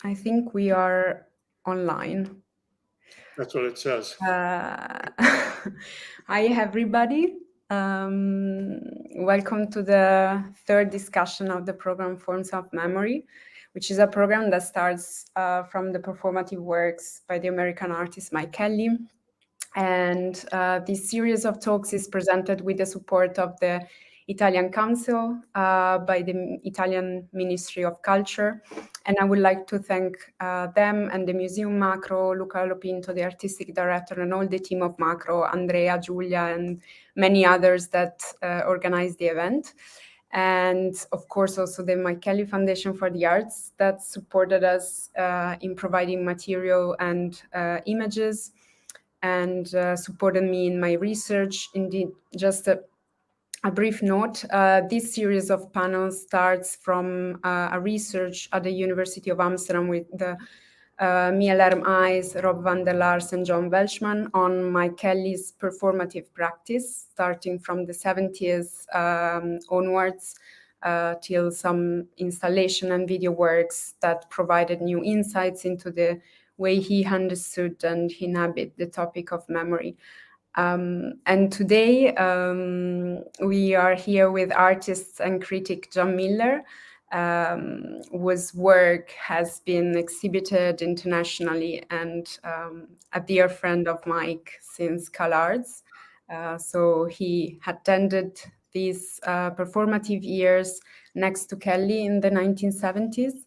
I think we are online. That's what it says. Hi, everybody. Welcome to the third discussion of the program Forms of Memory, which is a program that starts from the performative works by the American artist Mike Kelley. And this series of talks is presented with the support of the Italian Council by the Italian Ministry of Culture. And I would like to thank them and the Museum Macro, Luca Lopinto, the artistic director, and all the team of Macro, Andrea, Giulia, and many others that organized the event. And of course, also the Mike Kelley Foundation for the Arts that supported us in providing material and images and supported me in my research. Indeed, just a brief note, this series of panels starts from a research at the University of Amsterdam with the Mia Lerm-Eyes, Rob van der Laars, and John Welshman on Mike Kelley's performative practice, starting from the 70s onwards till some installation and video works that provided new insights into the way he understood and inhabit the topic of memory. And today we are here with artist and critic John Miller, whose work has been exhibited internationally and a dear friend of Mike since CalArts. So he attended these performative years next to Kelley in the 1970s.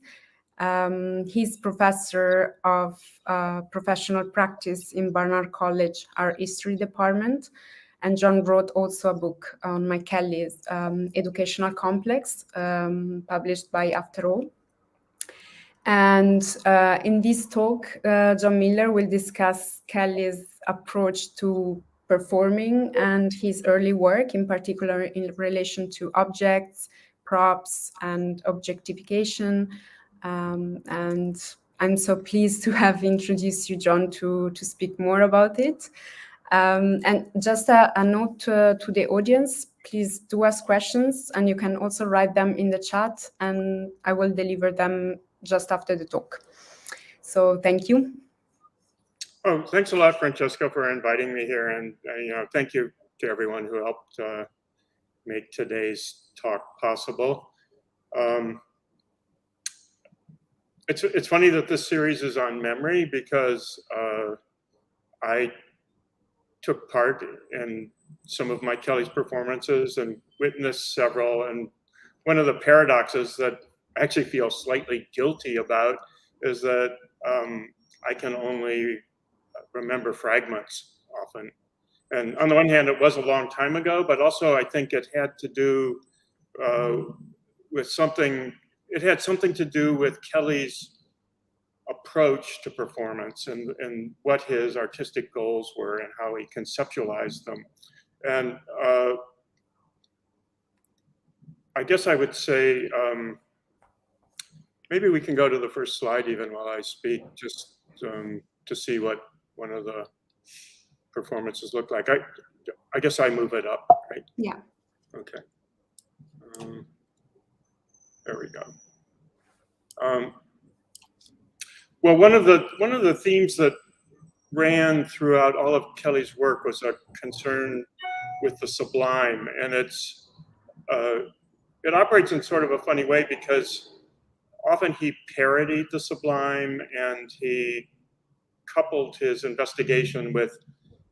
He's professor of professional practice in Barnard College Art History Department, and John wrote also a book on Mike Kelley's educational complex, published by After All. And in this talk, John Miller will discuss Kelley's approach to performing and his early work, in particular in relation to objects, props, and objectification. And I'm so pleased to have introduced you, John, to speak more about it. And just a note to the audience, please do ask questions, and you can also write them in the chat, and I will deliver them just after the talk. So thank you. Oh, thanks a lot, Francesca, for inviting me here, and thank you to everyone who helped make today's talk possible. It's funny that this series is on memory because I took part in some of Mike Kelley's performances and witnessed several. And one of the paradoxes that I actually feel slightly guilty about is that I can only remember fragments often. And on the one hand, it was a long time ago, but also I think it had to do with something. It had something to do with Kelley's approach to performance and what his artistic goals were and how he conceptualized them. And I guess I would say, maybe we can go to the first slide even while I speak, just to see what one of the performances look like. I guess I move it up, right? Yeah. Okay. There we go. Well, one of the themes that ran throughout all of Kelley's work was a concern with the sublime, and it operates in sort of a funny way because often he parodied the sublime and he coupled his investigation with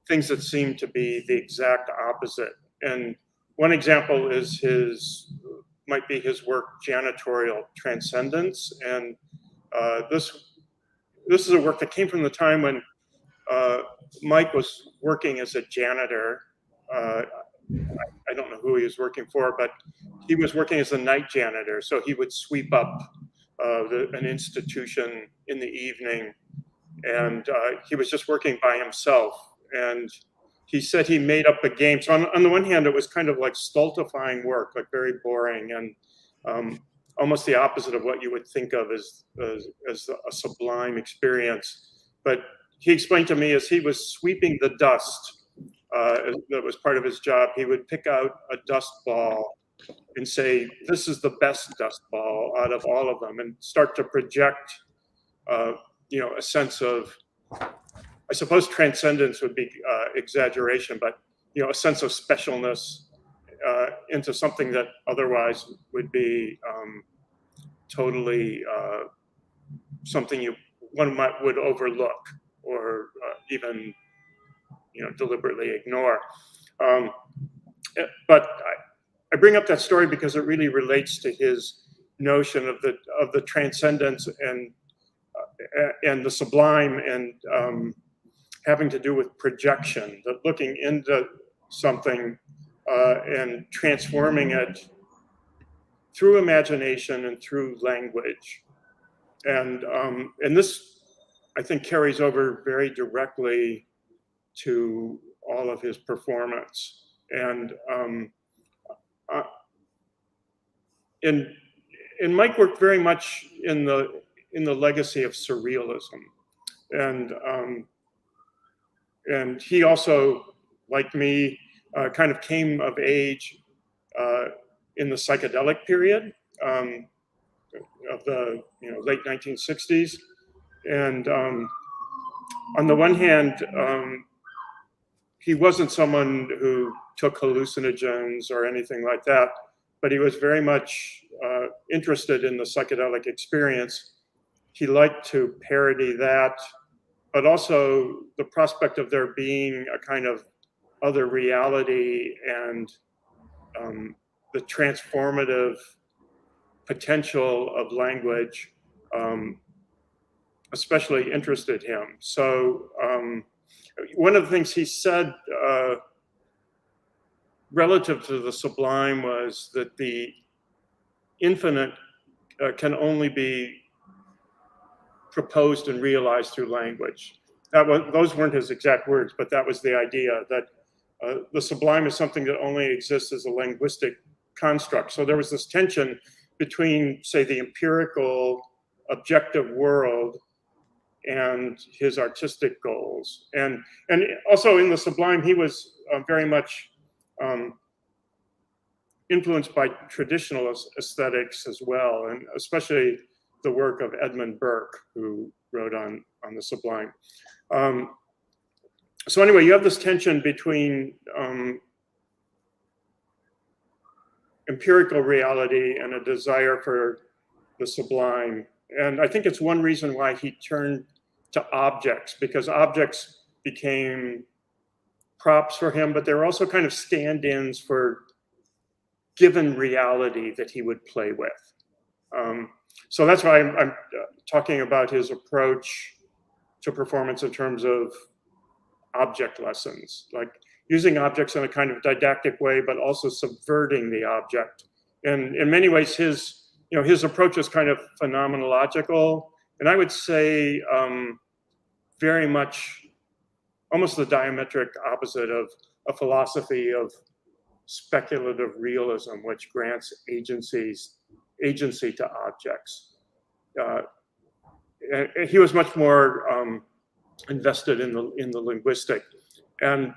things that seemed to be the exact opposite. And one example is might be his work Janitorial Transcendence, and this is a work that came from the time when Mike was working as a janitor. I don't know who he was working for, but he was working as a night janitor. So he would sweep up an institution in the evening, and he was just working by himself. And he said he made up a game. So on the one hand, it was kind of like stultifying work, like very boring, and almost the opposite of what you would think of as a sublime experience. But he explained to me as he was sweeping the dust, that was part of his job, he would pick out a dust ball and say, this is the best dust ball out of all of them, and start to project a sense of, I suppose transcendence would be exaggeration, but a sense of specialness into something that otherwise would be totally something one would overlook or even deliberately ignore. But I bring up that story because it really relates to his notion of the transcendence and the sublime, and having to do with projection, that looking into something and transforming it through imagination and through language. And this, I think, carries over very directly to all of his performance. And Mike worked very much in the legacy of surrealism, and he also, like me, kind of came of age in the psychedelic period of the late 1960s. And on the one hand, he wasn't someone who took hallucinogens or anything like that, but he was very much interested in the psychedelic experience. He liked to parody that, but also the prospect of there being a kind of other reality and the transformative potential of language especially interested him. So one of the things he said relative to the sublime was that the infinite can only be proposed and realized through language. Those weren't his exact words, but that was the idea, that the sublime is something that only exists as a linguistic construct. So there was this tension between, say, the empirical, objective world and his artistic goals. And also in the sublime, he was very much influenced by traditional aesthetics as well, and especially the work of Edmund Burke, who wrote on the sublime. So anyway, you have this tension between empirical reality and a desire for the sublime. And I think it's one reason why he turned to objects, because objects became props for him, but they were also kind of stand-ins for given reality that he would play with. So that's why I'm talking about his approach to performance in terms of object lessons, like using objects in a kind of didactic way, but also subverting the object. And in many ways, his approach is kind of phenomenological, and I would say very much almost the diametric opposite of a philosophy of speculative realism, which grants agency to objects. He was much more invested in the linguistic. And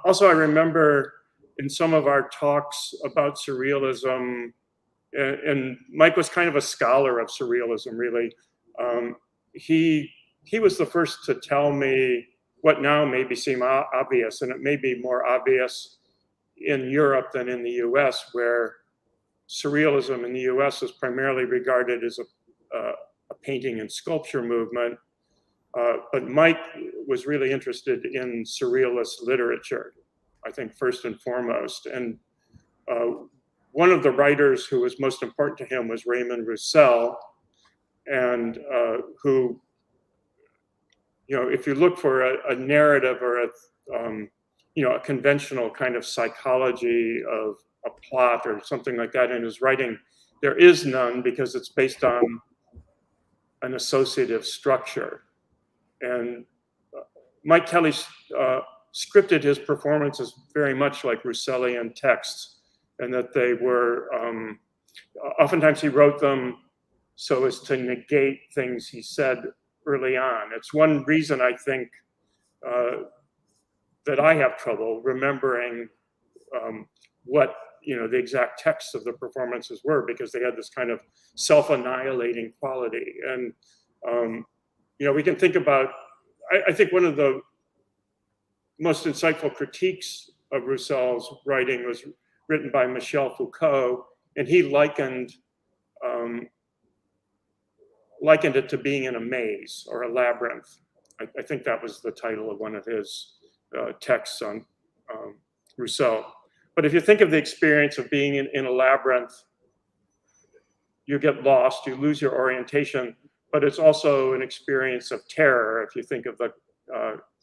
also I remember in some of our talks about surrealism, and Mike was kind of a scholar of surrealism, really. He was the first to tell me what now maybe seem obvious, and it may be more obvious in Europe than in the US, where surrealism in the US is primarily regarded as a painting and sculpture movement. But Mike was really interested in surrealist literature, I think first and foremost. And one of the writers who was most important to him was Raymond Roussel, and who, if you look for a narrative or a conventional kind of psychology of a plot or something like that in his writing, there is none, because it's based on an associative structure. And Mike Kelley scripted his performances very much like Russellian texts, and that they were, oftentimes he wrote them so as to negate things he said early on. It's one reason I think that I have trouble remembering what the exact texts of the performances were, because they had this kind of self-annihilating quality. And we can think about, I think one of the most insightful critiques of Rousseau's writing was written by Michel Foucault, and he likened it to being in a maze or a labyrinth. I think that was the title of one of his texts on Rousseau. But if you think of the experience of being in a labyrinth, you get lost, you lose your orientation, but it's also an experience of terror if you think of the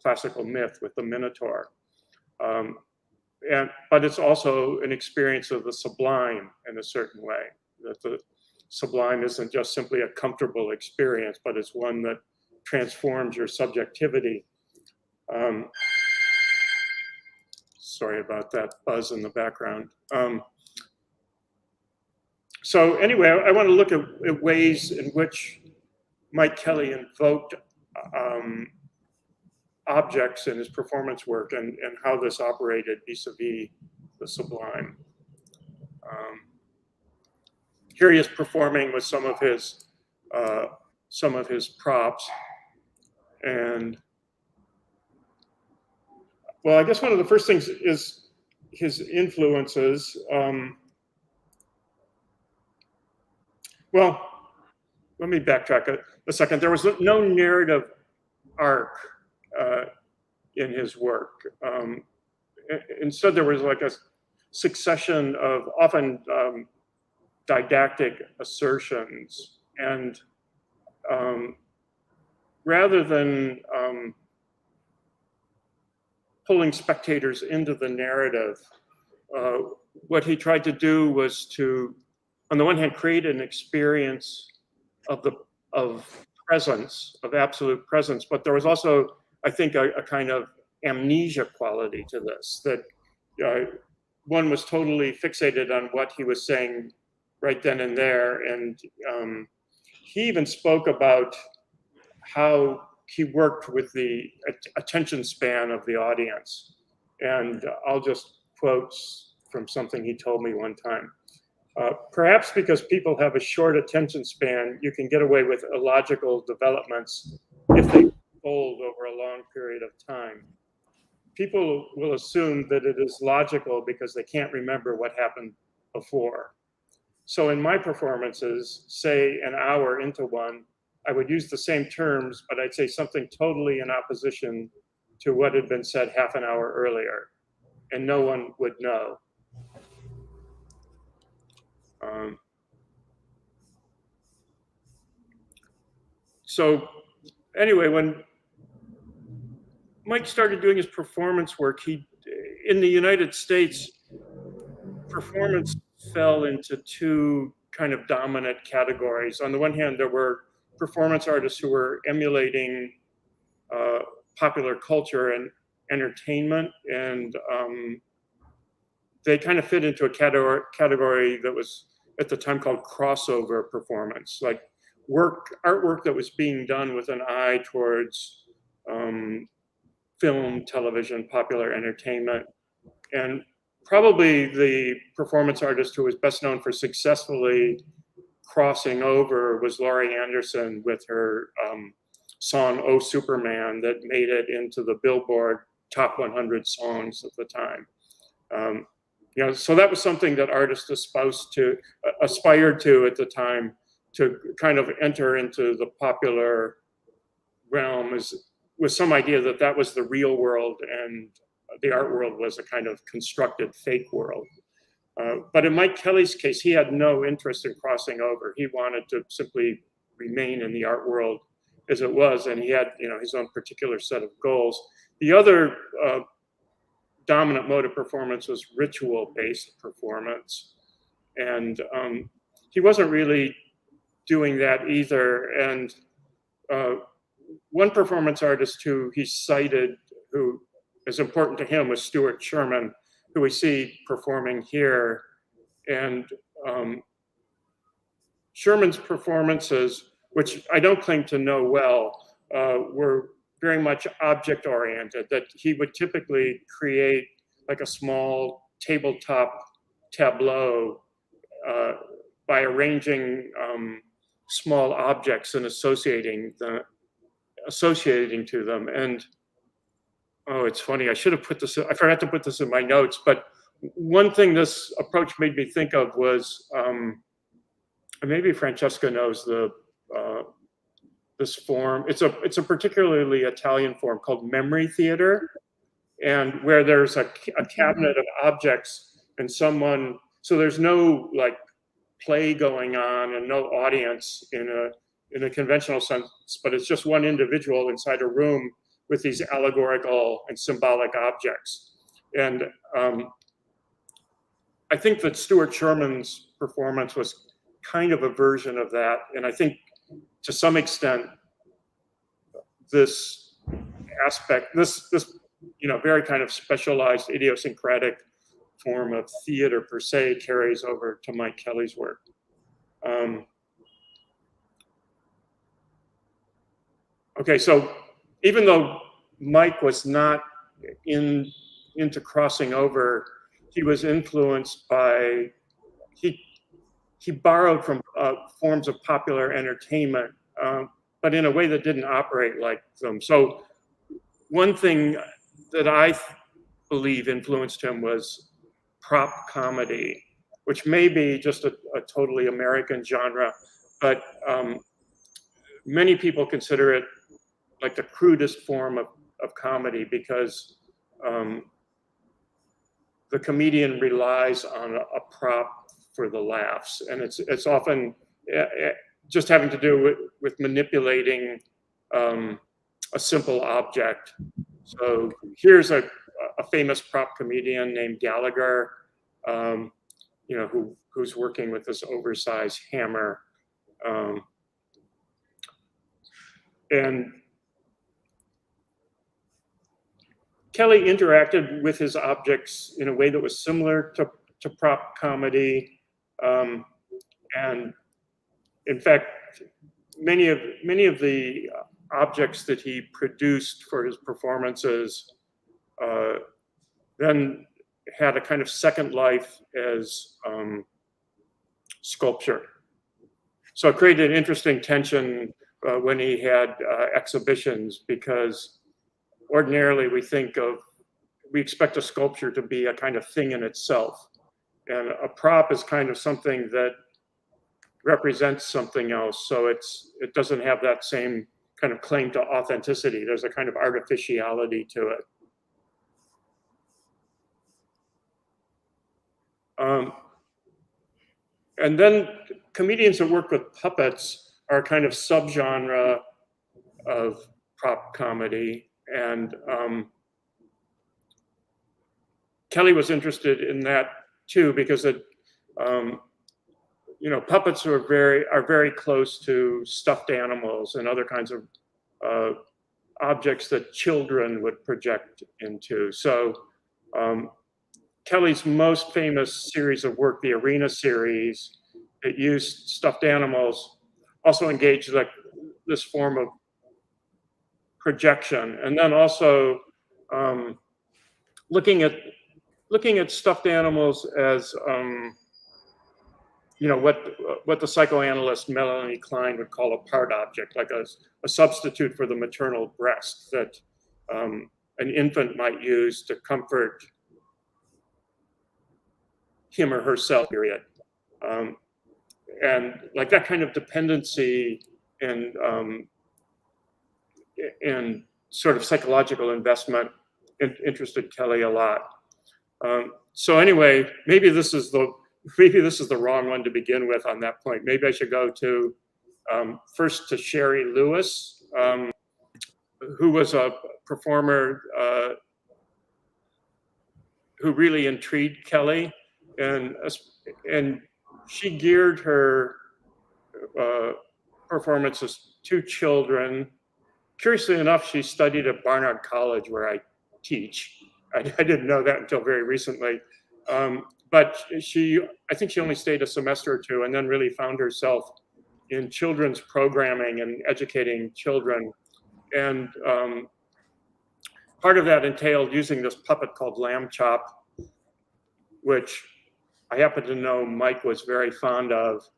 classical myth with the Minotaur. But it's also an experience of the sublime in a certain way, that the sublime isn't just simply a comfortable experience, but it's one that transforms your subjectivity. Sorry about that buzz in the background. So anyway, I want to look at ways in which Mike Kelley invoked objects in his performance work and how this operated vis-a-vis the sublime. Here he is performing with some of his props, and well, I guess one of the first things is his influences. Well, let me backtrack a second. There was no narrative arc in his work. Instead, there was like a succession of often didactic assertions, and rather than pulling spectators into the narrative, what he tried to do was to, on the one hand, create an experience of presence, of absolute presence, but there was also, I think, a kind of amnesia quality to this, that one was totally fixated on what he was saying right then and there. And he even spoke about how he worked with the attention span of the audience. And I'll just quote from something he told me one time. Perhaps because people have a short attention span, you can get away with illogical developments if they unfold over a long period of time. People will assume that it is logical because they can't remember what happened before. So in my performances, say an hour into one, I would use the same terms, but I'd say something totally in opposition to what had been said half an hour earlier, and no one would know. So anyway, when Mike started doing his performance work, in the United States, performance fell into two kind of dominant categories. On the one hand, there were performance artists who were emulating popular culture and entertainment, and they kind of fit into a category that was at the time called crossover performance, like artwork that was being done with an eye towards film, television, popular entertainment. And probably the performance artist who was best known for successfully crossing over was Laurie Anderson with her song "Oh Superman" that made it into the Billboard top 100 songs of the time. So that was something that artists aspired to at the time, to kind of enter into the popular realm with some idea that that was the real world and the art world was a kind of constructed fake world. But in Mike Kelley's case, he had no interest in crossing over. He wanted to simply remain in the art world as it was, and he had his own particular set of goals. The other dominant mode of performance was ritual-based performance, and he wasn't really doing that either. And one performance artist who he cited, who is important to him, was Stuart Sherman, who we see performing here. And Sherman's performances, which I don't claim to know well, were very much object-oriented, that he would typically create like a small tabletop tableau by arranging small objects and associating associating to them. And oh, it's funny, I forgot to put this in my notes, but one thing this approach made me think of was, maybe Francesca knows this form. It's a particularly Italian form called memory theater, and where there's a cabinet of objects and someone, so there's no like play going on and no audience in a conventional sense, but it's just one individual inside a room with these allegorical and symbolic objects. And I think that Stuart Sherman's performance was kind of a version of that. And I think to some extent, this aspect, this very kind of specialized idiosyncratic form of theater per se carries over to Mike Kelley's work. Okay, so even though Mike was not into crossing over, he was influenced by, he borrowed from forms of popular entertainment, but in a way that didn't operate like them. So one thing that I believe influenced him was prop comedy, which may be just a totally American genre, but many people consider it like the crudest form of comedy, because the comedian relies on a prop for the laughs, and it's often just having to do with manipulating a simple object. So here's a famous prop comedian named Gallagher, who's working with this oversized hammer, and Kelley interacted with his objects in a way that was similar to prop comedy, and in fact, many of the objects that he produced for his performances then had a kind of second life as sculpture. So it created an interesting tension when he had exhibitions, because ordinarily we expect a sculpture to be a kind of thing in itself, and a prop is kind of something that represents something else. So it doesn't have that same kind of claim to authenticity. There's a kind of artificiality to it. And then comedians that work with puppets are a kind of subgenre of prop comedy. And Kelley was interested in that too, because puppets are very close to stuffed animals and other kinds of objects that children would project into. So Kelley's most famous series of work, the Arena series, it used stuffed animals, also engaged like this form of projection, and then also looking at stuffed animals as what the psychoanalyst Melanie Klein would call a part object, like a substitute for the maternal breast that an infant might use to comfort him or herself, period. And like that kind of dependency and sort of psychological investment interested Kelley a lot. So anyway, maybe this is the wrong one to begin with on that point. Maybe I should go to first to Sherry Lewis, who was a performer who really intrigued Kelley, and she geared her performances to children. Curiously enough, she studied at Barnard College, where I teach. I didn't know that until very recently. But I think she only stayed a semester or two, and then really found herself in children's programming and educating children. And part of that entailed using this puppet called Lamb Chop, which I happen to know Mike was very fond of.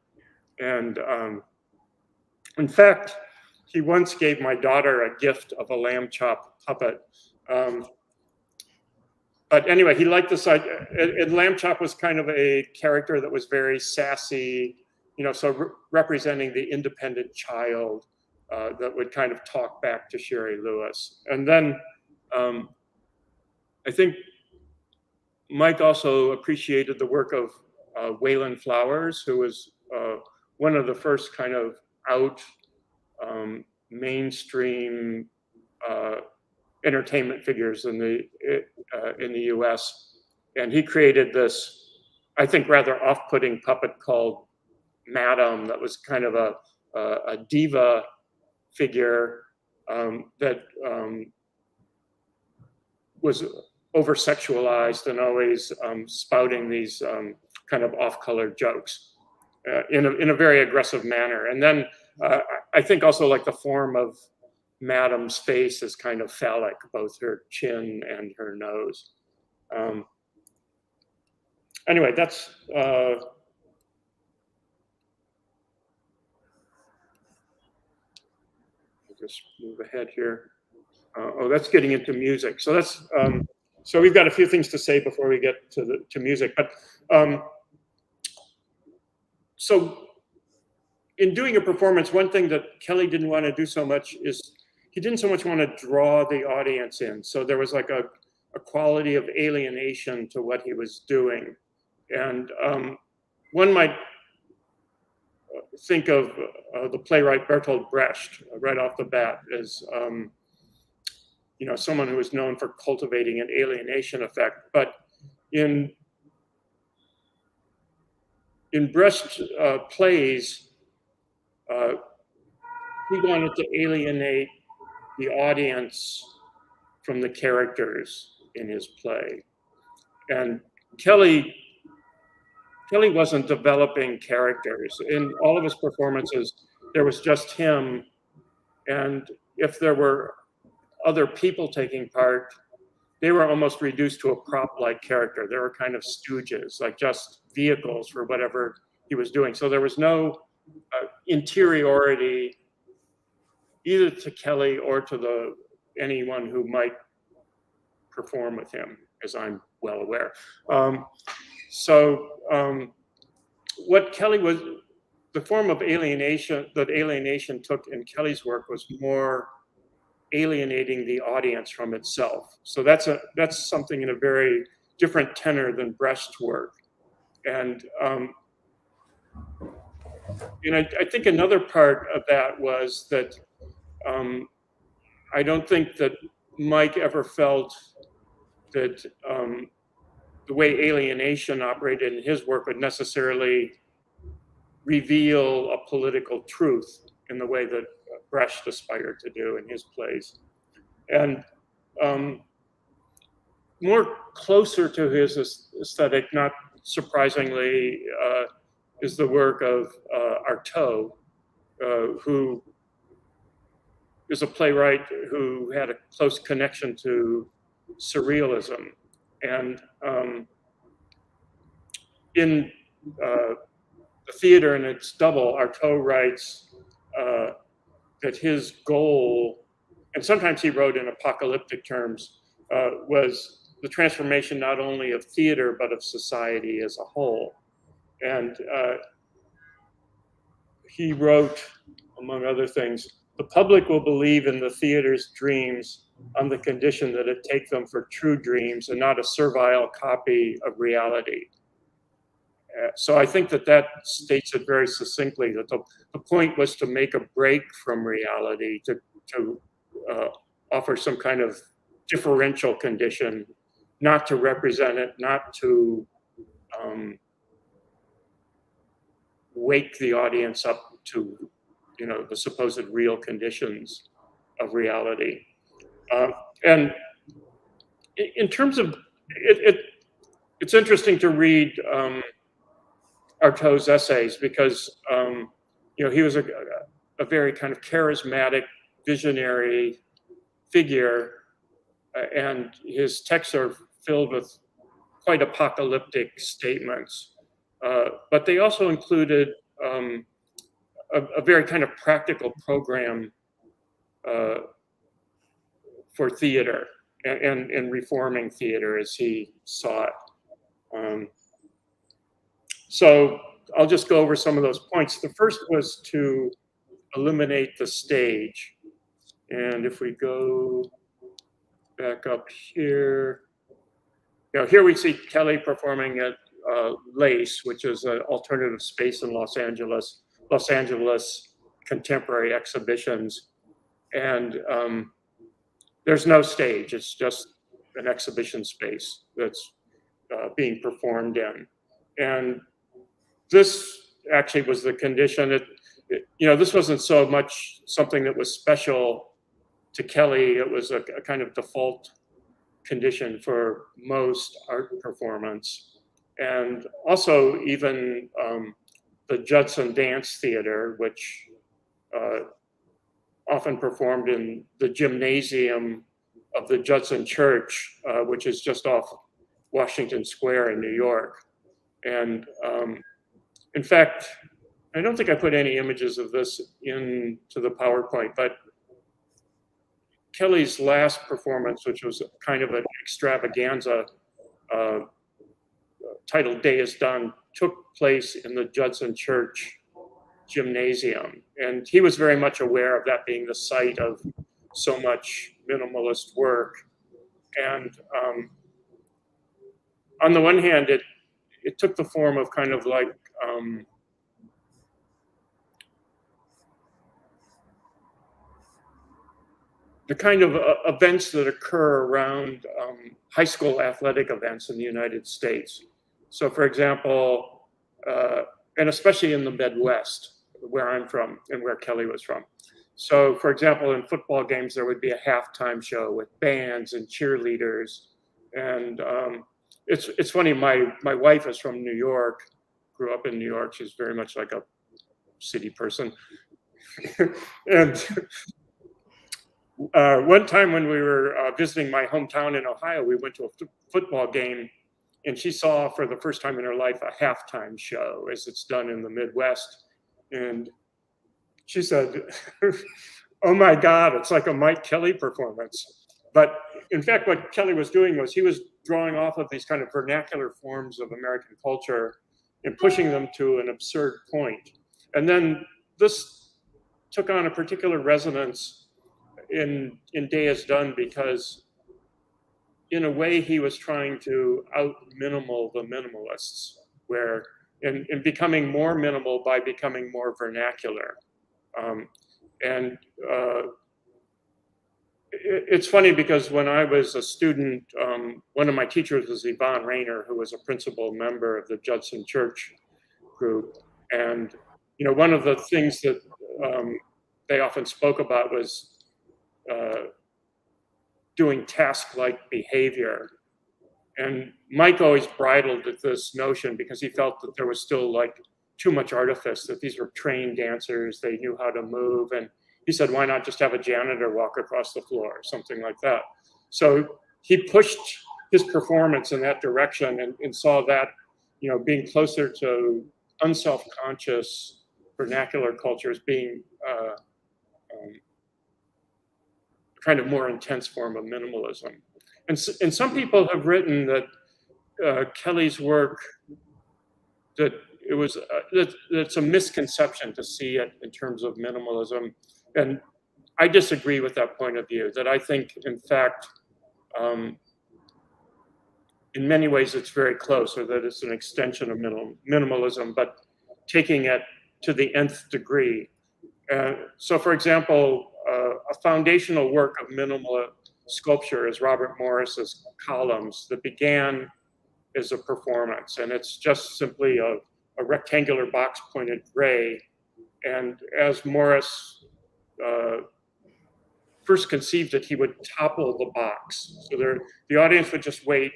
And in fact, he once gave my daughter a gift of a lamb chop puppet. But anyway, he liked this idea. And Lamb Chop was kind of a character that was very sassy, so representing the independent child that would kind of talk back to Sherry Lewis. And then I think Mike also appreciated the work of Wayland Flowers, who was one of the first kind of out mainstream entertainment figures in the U.S. And he created this, I think, rather off-putting puppet called Madam that was kind of a diva figure that was over-sexualized and always spouting these kind of off-color jokes in a very aggressive manner. And then I think also like the form of Madam's face is kind of phallic, both her chin and her nose. Anyway, that's just move ahead here. That's getting into music. So that's so we've got a few things to say before we get to music. But so in doing a performance, one thing that Kelley didn't want to do so much is he didn't so much want to draw the audience in. So there was like a quality of alienation to what he was doing. And one might think of the playwright Bertolt Brecht right off the bat as someone who is known for cultivating an alienation effect. But in Brecht's plays, he wanted to alienate the audience from the characters in his play. And Kelley wasn't developing characters. In all of his performances, there was just him. And if there were other people taking part, they were almost reduced to a prop-like character. They were kind of stooges, like just vehicles for whatever he was doing. So there was no interiority either to Kelley or to anyone who might perform with him, as I'm well aware. What Kelley was, the form of alienation that alienation took in Kelley's work was more alienating the audience from itself. So that's something in a very different tenor than Brecht's work. And I think another part of that was that I don't think that Mike ever felt that the way alienation operated in his work would necessarily reveal a political truth in the way that Brecht aspired to do in his plays. And more closer to his aesthetic, not surprisingly, is the work of Artaud, who is a playwright who had a close connection to surrealism. And in The Theater and Its Double, Artaud writes that his goal, and sometimes he wrote in apocalyptic terms, was the transformation not only of theater, but of society as a whole. And he wrote, among other things, "The public will believe in the theater's dreams on the condition that it take them for true dreams and not a servile copy of reality." So I think that states it very succinctly, that the point was to make a break from reality, to offer some kind of differential condition, not to represent it, not to wake the audience up to the supposed real conditions of reality. And in terms of it's interesting to read Artaud's essays because he was a very kind of charismatic, visionary figure, and his texts are filled with quite apocalyptic statements. But they also included a very kind of practical program for theater and reforming theater as he saw it. So I'll just go over some of those points. The first was to eliminate the stage. And if we go back up here, here we see Kelley performing at LACE, which is an alternative space in Los Angeles contemporary exhibitions. And there's no stage, it's just an exhibition space that's being performed in. And this actually was the condition. This wasn't so much something that was special to Kelley. It was a kind of default condition for most art performance. And also even the Judson Dance Theater, which often performed in the gymnasium of the Judson Church, which is just off Washington Square in New York. And in fact, I don't think I put any images of this into the PowerPoint, but Kelley's last performance, which was kind of an extravaganza titled Day is Done, took place in the Judson Church gymnasium. And he was very much aware of that being the site of so much minimalist work. And on the one hand, it took the form of kind of like the kind of events that occur around high school athletic events in the United States. So for example, and especially in the Midwest, where I'm from and where Kelley was from. So for example, in football games, there would be a halftime show with bands and cheerleaders. And it's funny, my wife is from New York, grew up in New York. She's very much like a city person. And one time when we were visiting my hometown in Ohio, we went to a football game, and she saw for the first time in her life a halftime show as it's done in the Midwest. And she said, "Oh my God, it's like a Mike Kelley performance." But in fact, what Kelley was doing was he was drawing off of these kind of vernacular forms of American culture and pushing them to an absurd point. And then this took on a particular resonance in Day is Done, because in a way he was trying to out-minimal the minimalists, where in becoming more minimal by becoming more vernacular. It's funny because when I was a student, one of my teachers was Yvonne Rayner, who was a principal member of the Judson Church group. And one of the things that they often spoke about was doing task-like behavior. And Mike always bridled at this notion because he felt that there was still like too much artifice, that these were trained dancers, they knew how to move. And he said, why not just have a janitor walk across the floor or something like that? So he pushed his performance in that direction and saw that, being closer to unself-conscious vernacular cultures being kind of more intense form of minimalism. And some people have written that Kelley's work, that it was that's a misconception to see it in terms of minimalism. And I disagree with that point of view, that I think, in fact, in many ways it's very close, or that it's an extension of minimalism, but taking it to the nth degree. So for example, a foundational work of minimal sculpture is Robert Morris's columns, that began as a performance. And it's just simply a rectangular box pointed gray. And as Morris first conceived it, he would topple the box. So the audience would just wait,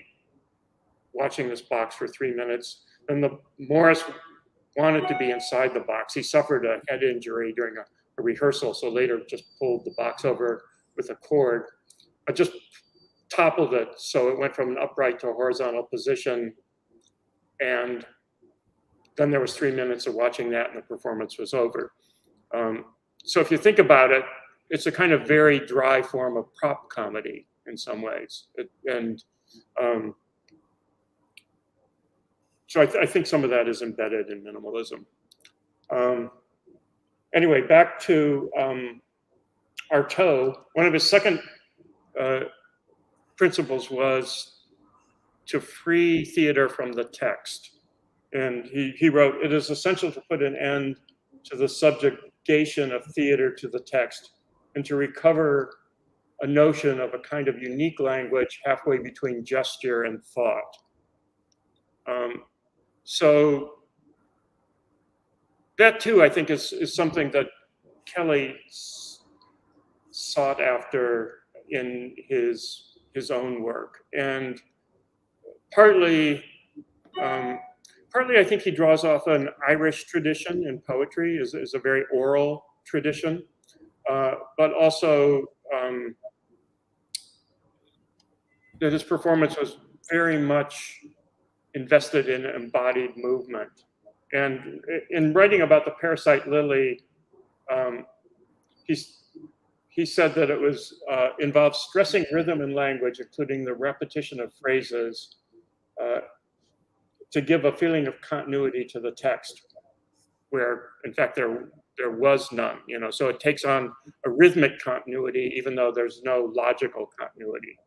watching this box for 3 minutes. And Morris wanted to be inside the box. He suffered a head injury during a rehearsal, so later just pulled the box over with a cord, but just toppled it. So it went from an upright to a horizontal position. And then there was 3 minutes of watching that, and the performance was over. So if you think about it, it's a kind of very dry form of prop comedy in some ways. So I think some of that is embedded in minimalism. Anyway, back to Artaud. One of his second principles was to free theater from the text. And he wrote, "It is essential to put an end to the subjugation of theater to the text and to recover a notion of a kind of unique language halfway between gesture and thought." So that too, I think, is something that Kelley sought after in his own work. And partly I think he draws off an Irish tradition in poetry, is a very oral tradition, but also that his performance was very much invested in embodied movement. And in writing about the parasite lily, he said that it was involved stressing rhythm and language, including the repetition of phrases, to give a feeling of continuity to the text, where in fact there was none. So it takes on a rhythmic continuity, even though there's no logical continuity.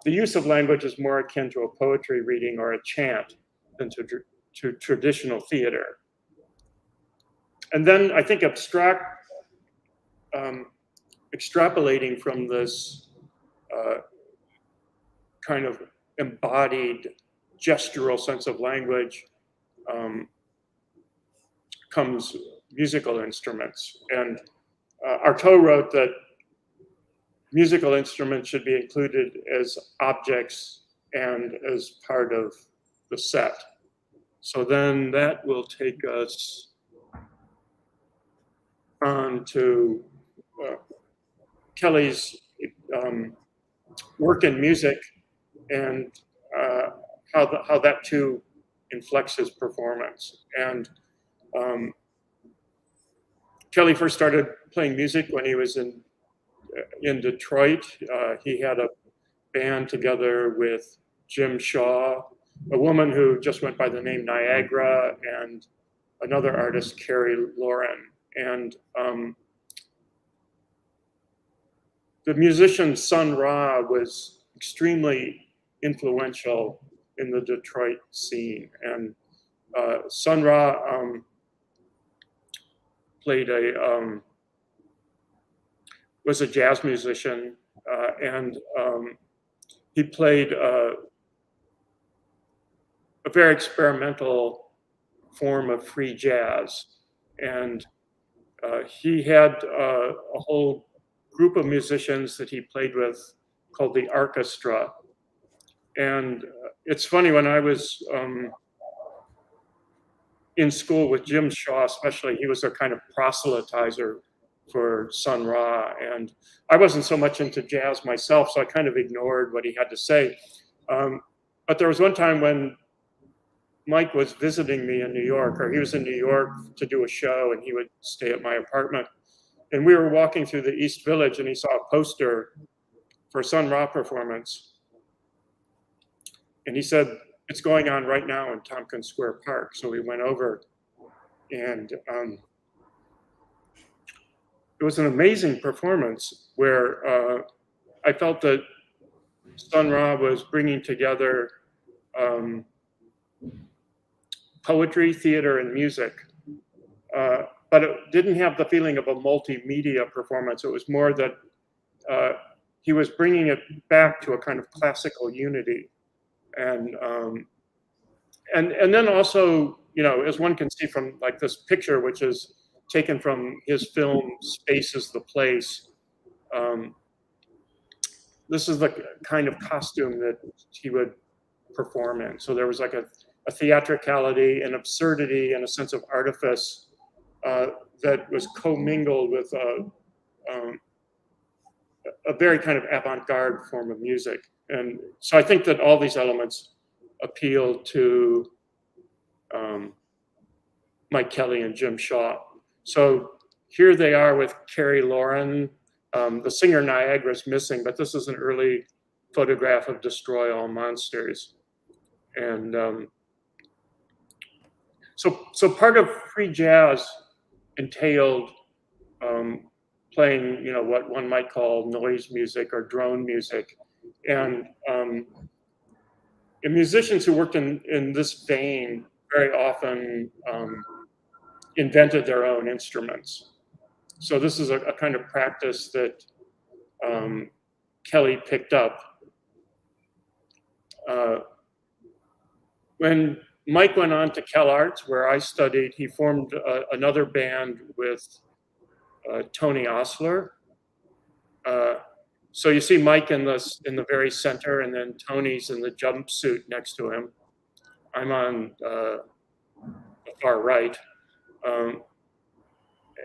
The use of language is more akin to a poetry reading or a chant than to traditional theater. And then I think extrapolating from this kind of embodied gestural sense of language comes musical instruments. And Artaud wrote that musical instruments should be included as objects and as part of the set. So then that will take us on to Kelley's work in music and how that too inflects his performance. And Kelley first started playing music when he was in Detroit. He had a band together with Jim Shaw, a woman who just went by the name Niagara, and another artist, Carrie Lauren. And the musician Sun Ra was extremely influential in the Detroit scene. And Sun Ra was a jazz musician, and he played a very experimental form of free jazz. And he had a whole group of musicians that he played with called the orchestra. And it's funny, when I was in school with Jim Shaw especially, he was a kind of proselytizer for Sun Ra. And I wasn't so much into jazz myself, so I kind of ignored what he had to say. But there was one time when Mike was visiting me in New York, or he was in New York to do a show, and he would stay at my apartment. And we were walking through the East Village, and he saw a poster for a Sun Ra performance. And he said, "It's going on right now in Tompkins Square Park." So we went over, and it was an amazing performance where I felt that Sun Ra was bringing together poetry, theater, and music. But it didn't have the feeling of a multimedia performance. It was more that he was bringing it back to a kind of classical unity. And then also, as one can see from like this picture, which is taken from his film Space is the Place, this is the kind of costume that he would perform in. So there was like a theatricality, an absurdity, and a sense of artifice that was commingled with a very kind of avant-garde form of music. And so I think that all these elements appeal to Mike Kelley and Jim Shaw. So here they are with Carrie Lauren. The singer Niagara's missing, but this is an early photograph of Destroy All Monsters. And so part of free jazz entailed playing, what one might call noise music or drone music. And musicians who worked in this vein very often invented their own instruments. So this is a kind of practice that Kelley picked up. When Mike went on to CalArts, where I studied, he formed another band with Tony Osler. So you see Mike in the very center, and then Tony's in the jumpsuit next to him. I'm on the far right.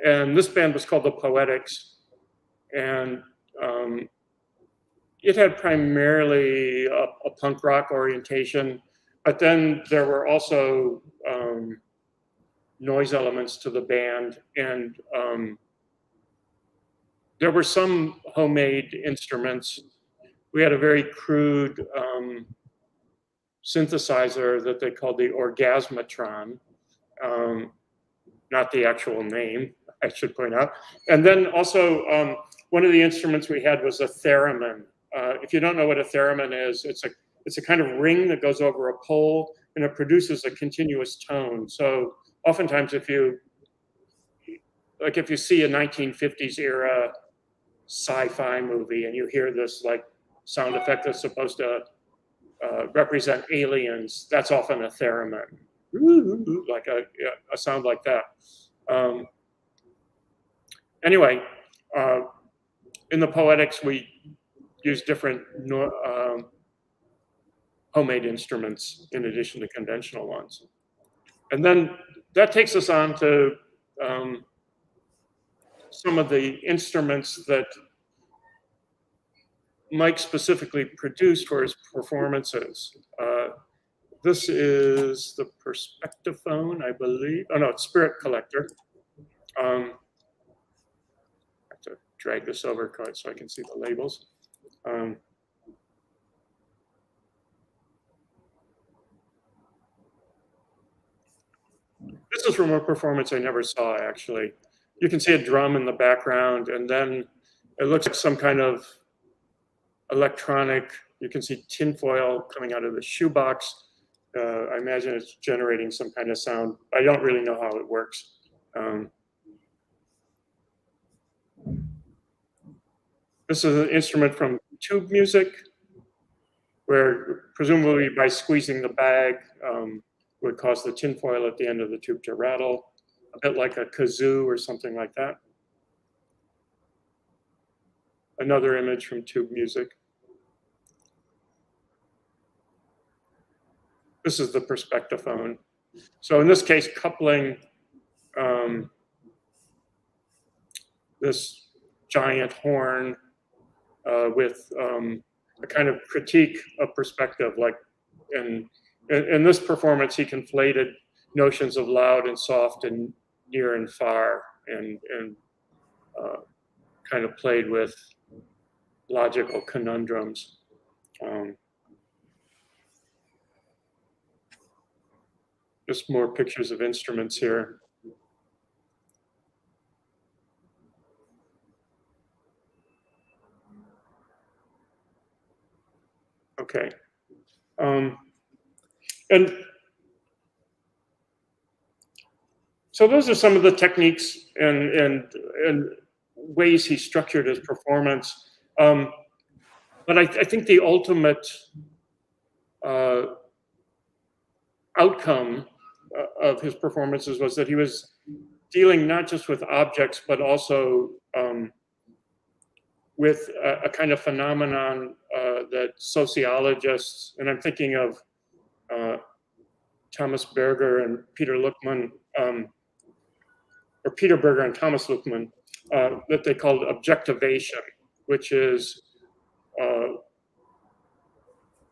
And this band was called the Poetics, and it had primarily a punk rock orientation, but then there were also noise elements to the band, and there were some homemade instruments. We had a very crude synthesizer that they called the Orgasmatron, not the actual name, I should point out. And then also, one of the instruments we had was a theremin. If you don't know what a theremin is, it's a kind of ring that goes over a pole, and it produces a continuous tone. So oftentimes, if you see a 1950s era sci-fi movie and you hear this like sound effect that's supposed to represent aliens, that's often a theremin, like a sound like that. Anyway, in the Poetics, we use different homemade instruments in addition to conventional ones. And then that takes us on to some of the instruments that Mike specifically produced for his performances. This is the Perspectiphone, I believe. Oh no, it's Spirit Collector. I have to drag this over so I can see the labels. This is from a performance I never saw, actually. You can see a drum in the background, and then it looks like some kind of electronic. You can see tinfoil coming out of the shoebox. I imagine it's generating some kind of sound. I don't really know how it works. This is an instrument from tube music, where presumably by squeezing the bag would cause the tinfoil at the end of the tube to rattle, a bit like a kazoo or something like that. Another image from tube music. This is the Perspectiphone. So in this case, coupling this giant horn with a kind of critique of perspective. Like in this performance, he conflated notions of loud and soft and near and far, and kind of played with logical conundrums. Just more pictures of instruments here. Okay. And so those are some of the techniques and ways he structured his performance. But I think the ultimate outcome of his performances was that he was dealing not just with objects, but also with a kind of phenomenon that sociologists, and I'm thinking of Thomas Berger and Peter Luckman, or Peter Berger and Thomas Luckman, that they called objectivation, which is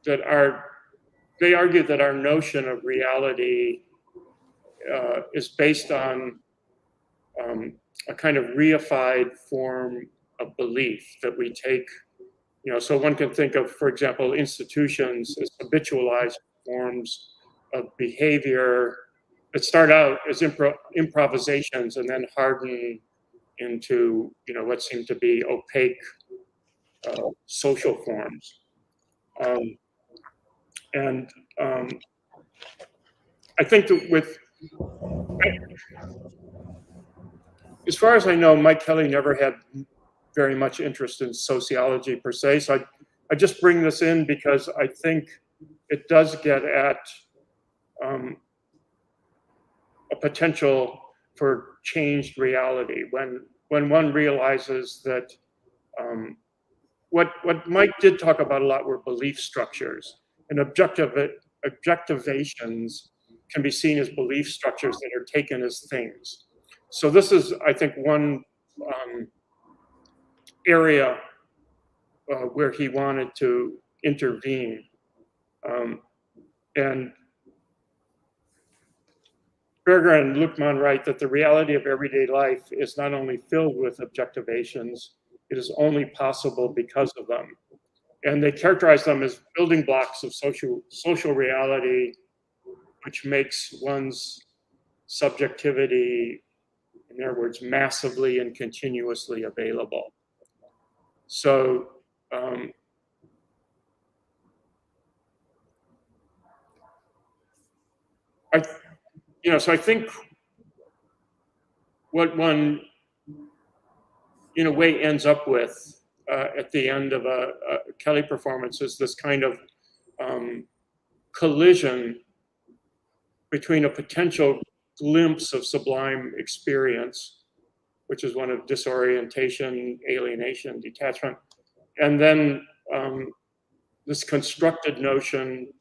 they argue that our notion of reality is based on a kind of reified form of belief that we take. So one can think of, for example, institutions as habitualized forms of behavior that start out as improvisations and then harden into, what seem to be opaque social forms. I think that as far as I know, Mike Kelley never had very much interest in sociology per se. So I just bring this in because I think it does get at a potential for changed reality when one realizes that what Mike did talk about a lot were belief structures, and objectivations can be seen as belief structures that are taken as things. So this is, I think, one area where he wanted to intervene. And Berger and Luckmann write that the reality of everyday life is not only filled with objectivations, it is only possible because of them. And they characterize them as building blocks of social reality, which makes one's subjectivity, in their words, massively and continuously available. So, so I think what one, in a way, ends up with at the end of a Kelley performance is this kind of collision between a potential glimpse of sublime experience, which is one of disorientation, alienation, detachment, and then this constructed notion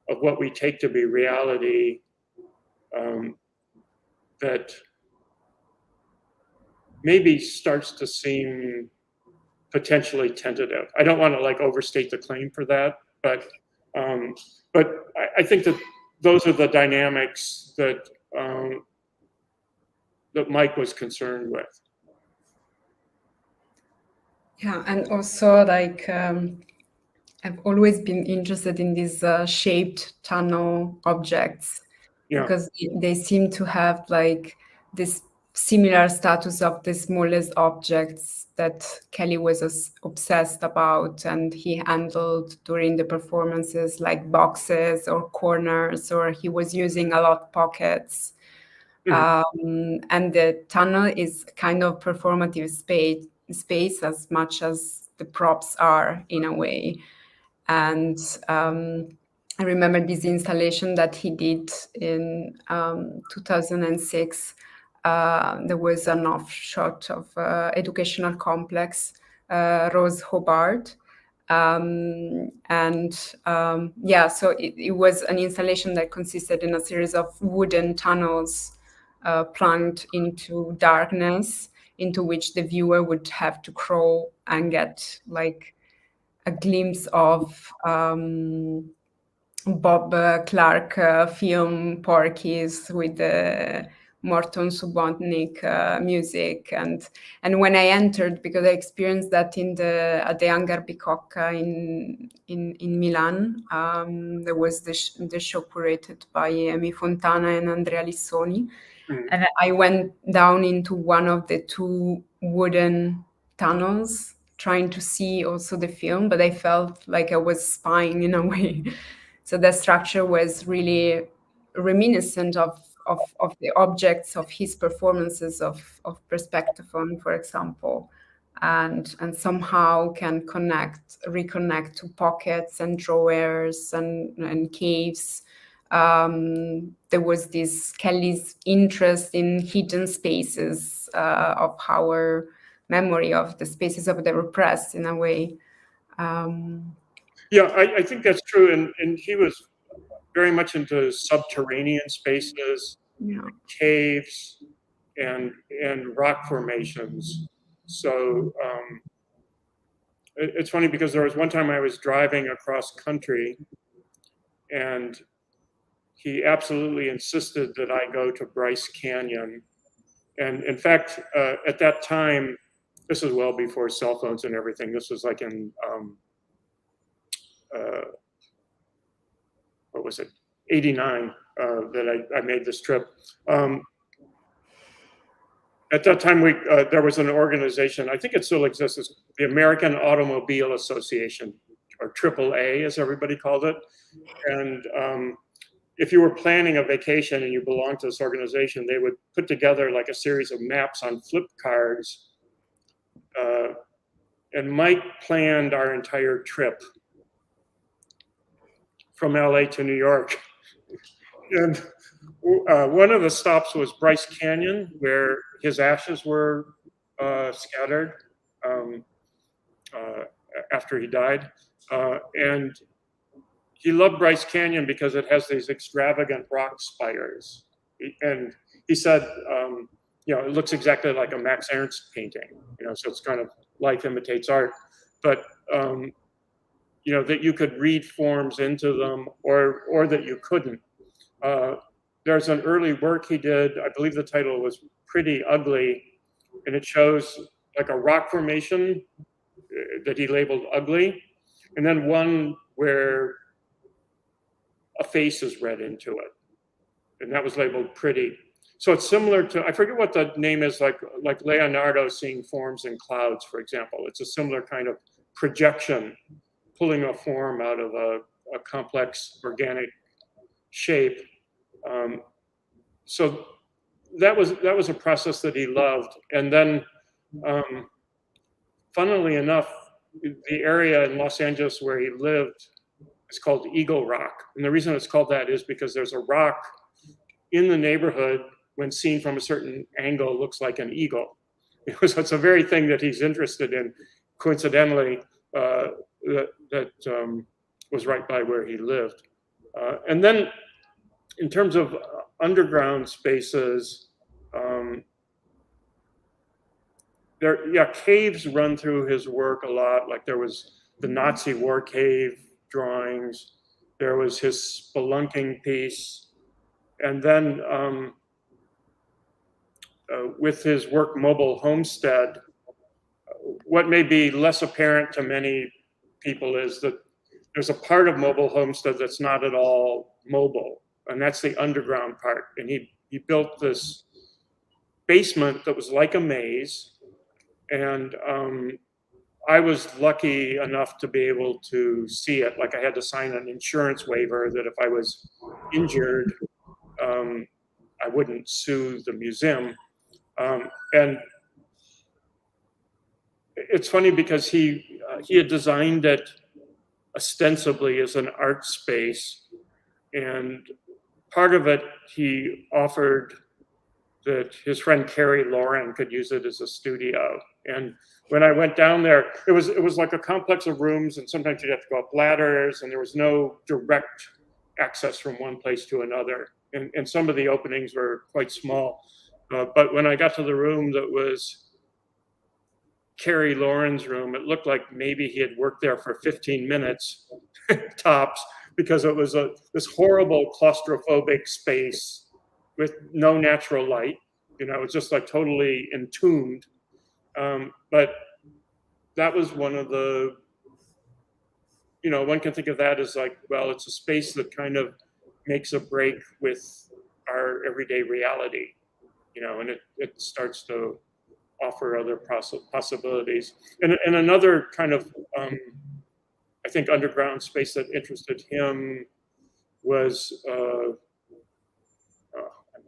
of what we take to be reality that maybe starts to seem potentially tentative. I don't want to overstate the claim for that, but I think that those are the dynamics that that Mike was concerned with. Yeah, and also I've always been interested in these shaped tunnel objects, because they seem to have this similar status of the smallest objects that Kelley was obsessed about, and he handled during the performances, like boxes or corners, or he was using a lot pockets. Mm-hmm. And the tunnel is kind of performative space as much as the props are, in a way. And I remember this installation that he did in 2006. There was an offshot of educational complex, Rose Hobart. So it was an installation that consisted in a series of wooden tunnels plunged into darkness, into which the viewer would have to crawl and get a glimpse of Bob Clark film Porky's with the Morton Subotnick music, and when I entered, because I experienced that at the Hangar Bicocca in Milan, there was the show curated by Emi Fontana and Andrea Lissoni, and I went down into one of the two wooden tunnels, trying to see also the film, but I felt like I was spying in a way. So the structure was really reminiscent of the objects of his performances of Perspectaphone, for example, and somehow can reconnect to pockets and drawers and caves. There was this Kelley's interest in hidden spaces of our memory, of the spaces of the repressed, in a way. I think that's true, and he was very much into subterranean spaces, caves, and rock formations. So it's funny because there was one time I was driving across country, and he absolutely insisted that I go to Bryce Canyon, And in fact, at that time, this was well before cell phones and everything. This was like in, what was it, 89, that I made this trip. At that time, there was an organization, I think it still exists, it's the American Automobile Association, or AAA, as everybody called it. And if you were planning a vacation and you belonged to this organization, they would put together like a series of maps on flip cards. And Mike planned our entire trip from LA to New York. And one of the stops was Bryce Canyon, where his ashes were scattered after he died. And he loved Bryce Canyon because it has these extravagant rock spires. And he said, it looks exactly like a Max Ernst painting, so it's kind of life imitates art. But, that you could read forms into them or that you couldn't. There's an early work he did, I believe the title was Pretty Ugly, and it shows like a rock formation that he labeled ugly, and then one where a face is read into it, and that was labeled pretty. So it's similar to, I forget what the name is, like Leonardo seeing forms in clouds, for example. It's a similar kind of projection, pulling a form out of a complex organic shape. So that was a process that he loved. And then, funnily enough, the area in Los Angeles where he lived is called Eagle Rock. And the reason it's called that is because there's a rock in the neighborhood, when seen from a certain angle, looks like an eagle. So it's a very thing that he's interested in. Coincidentally, that was right by where he lived. And then in terms of underground spaces, caves run through his work a lot. Like there was the Nazi war cave drawings, there was his spelunking piece, and then with his work Mobile Homestead, what may be less apparent to many people is that there's a part of Mobile Homestead that's not at all mobile, and that's the underground part. And he built this basement that was like a maze, and I was lucky enough to be able to see it. Like I had to sign an insurance waiver that if I was injured, I wouldn't sue the museum. And it's funny because he had designed it ostensibly as an art space, and part of it he offered that his friend Carrie Lauren could use it as a studio. And when I went down there, it was like a complex of rooms, and sometimes you'd have to go up ladders, and there was no direct access from one place to another. And some of the openings were quite small. But when I got to the room that was Carrie Lauren's room, it looked like maybe he had worked there for 15 minutes tops, because it was this horrible claustrophobic space with no natural light. It's just like totally entombed. But that was one of the, one can think of that as like, well, it's a space that kind of makes a break with our everyday reality, and it starts to offer other possibilities. And another kind of, I think, underground space that interested him was, I'm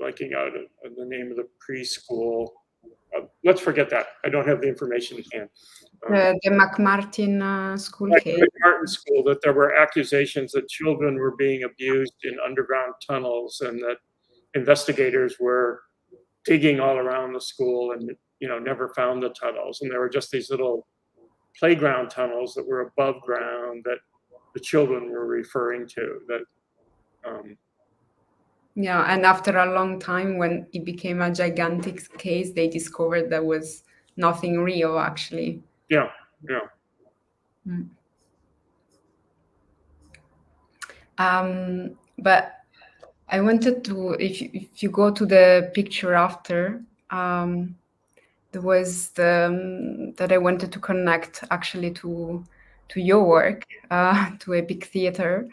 blanking out on the name of the preschool. Let's forget that. I don't have the information at hand. The McMartin school cave. McMartin school, that there were accusations that children were being abused in underground tunnels, and that investigators were digging all around the school and never found the tunnels. And there were just these little playground tunnels that were above ground that the children were referring to. That yeah, and after a long time, when it became a gigantic case, they discovered there was nothing real, actually. Yeah. But I wanted to, if you go to the picture after, there was that I wanted to connect actually to your work, to Epic Theater.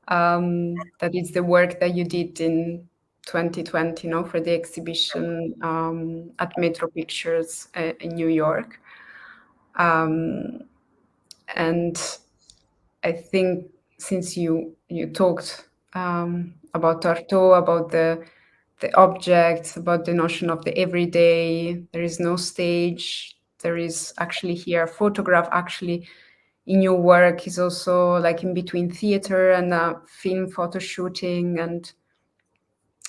That is the work that you did in 2020, for the exhibition at Metro Pictures in New York. And I think since you talked about Artaud, about the objects, about the notion of the everyday, there is no stage. There is actually here a photograph actually in your work is also like in between theater and film photo shooting, and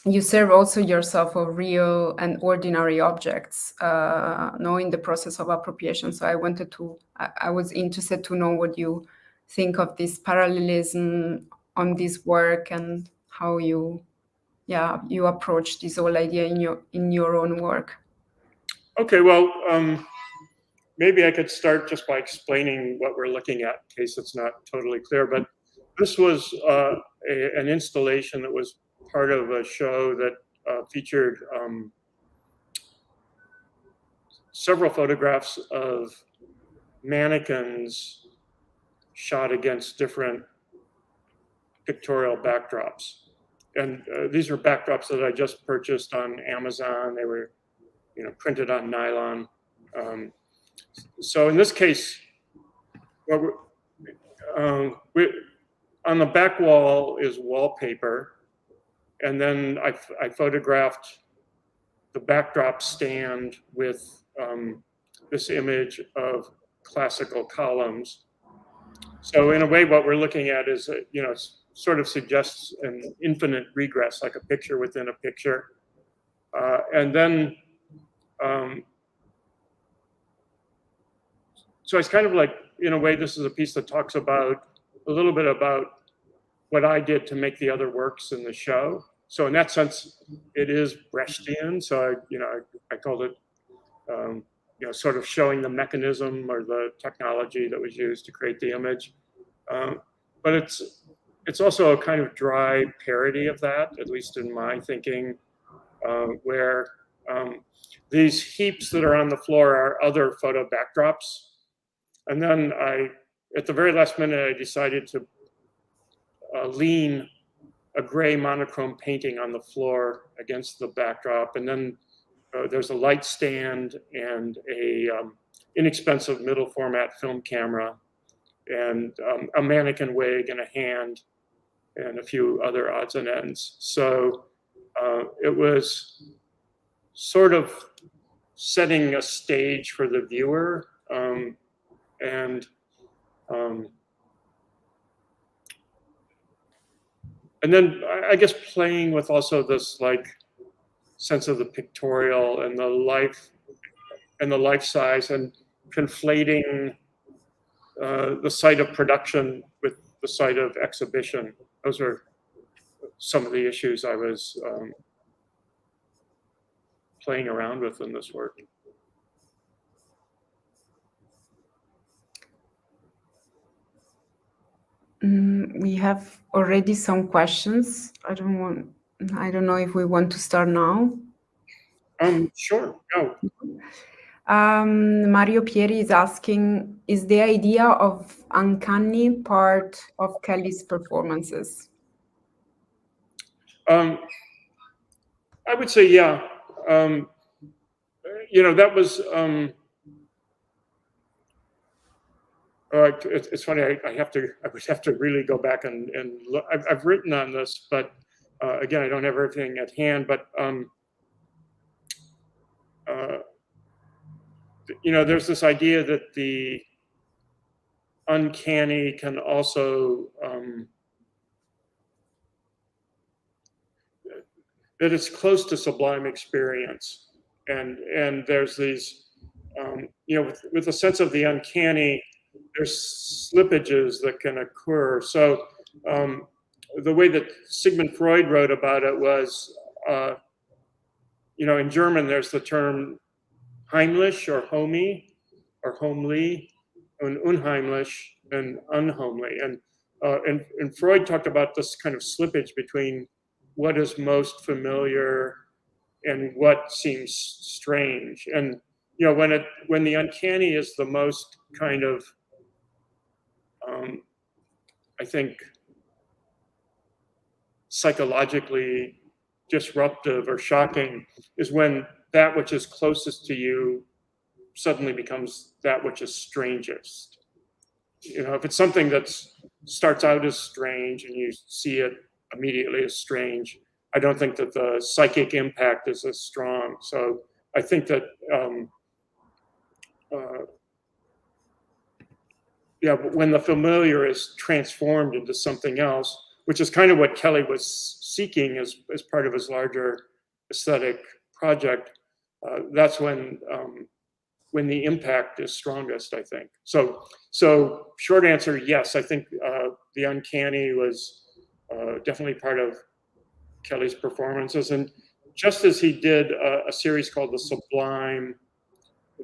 you serve also yourself of real and ordinary objects, in the process of appropriation. So I was interested to know what you think of this parallelism on this work and how you approach this whole idea in your own work. Okay, well, maybe I could start just by explaining what we're looking at in case it's not totally clear. But this was an installation that was part of a show that featured several photographs of mannequins shot against different pictorial backdrops. And these are backdrops that I just purchased on Amazon. They were, printed on nylon. So in this case, on the back wall is wallpaper. And then I photographed the backdrop stand with this image of classical columns. So in a way, what we're looking at is, sort of suggests an infinite regress, like a picture within a picture. And then, so it's kind of like, in a way, this is a piece that talks about a little bit about what I did to make the other works in the show. So in that sense, it is Brechtian. So I called it, sort of showing the mechanism or the technology that was used to create the image. But it's also a kind of dry parody of that, at least in my thinking, where these heaps that are on the floor are other photo backdrops. And then at the very last minute, I decided to lean a gray monochrome painting on the floor against the backdrop. And then there's a light stand and a inexpensive middle format film camera and a mannequin wig and a hand and a few other odds and ends. So it was sort of setting a stage for the viewer, and then I guess playing with also this like sense of the pictorial and the life size, and conflating the site of production with the site of exhibition. Those are some of the issues I was playing around with in this work. We have already some questions. I don't know if we want to start now. Sure, go. Mario Pieri is asking, is the idea of uncanny part of Kelley's performances? I would say, yeah. That was, it's funny, I would have to really go back and look. I've written on this, but again, I don't have everything at hand, but there's this idea that the uncanny can also, that it's close to sublime experience. And there's these, with the sense of the uncanny, there's slippages that can occur. So the way that Sigmund Freud wrote about it was, in German, there's the term heimlich or homey or homely, and unheimlich and unhomely. And Freud talked about this kind of slippage between what is most familiar what seems strange. And when the uncanny is the most kind of I think psychologically disruptive or shocking, is when that which is closest to you suddenly becomes that which is strangest. If it's something that starts out as strange and you see it immediately as strange, I don't think that the psychic impact is as strong. So I think that when the familiar is transformed into something else, which is kind of what Kelley was seeking as part of his larger aesthetic project, that's when the impact is strongest, I think. So short answer, yes, I think the uncanny was definitely part of Kelley's performances. And just as he did a series called The Sublime,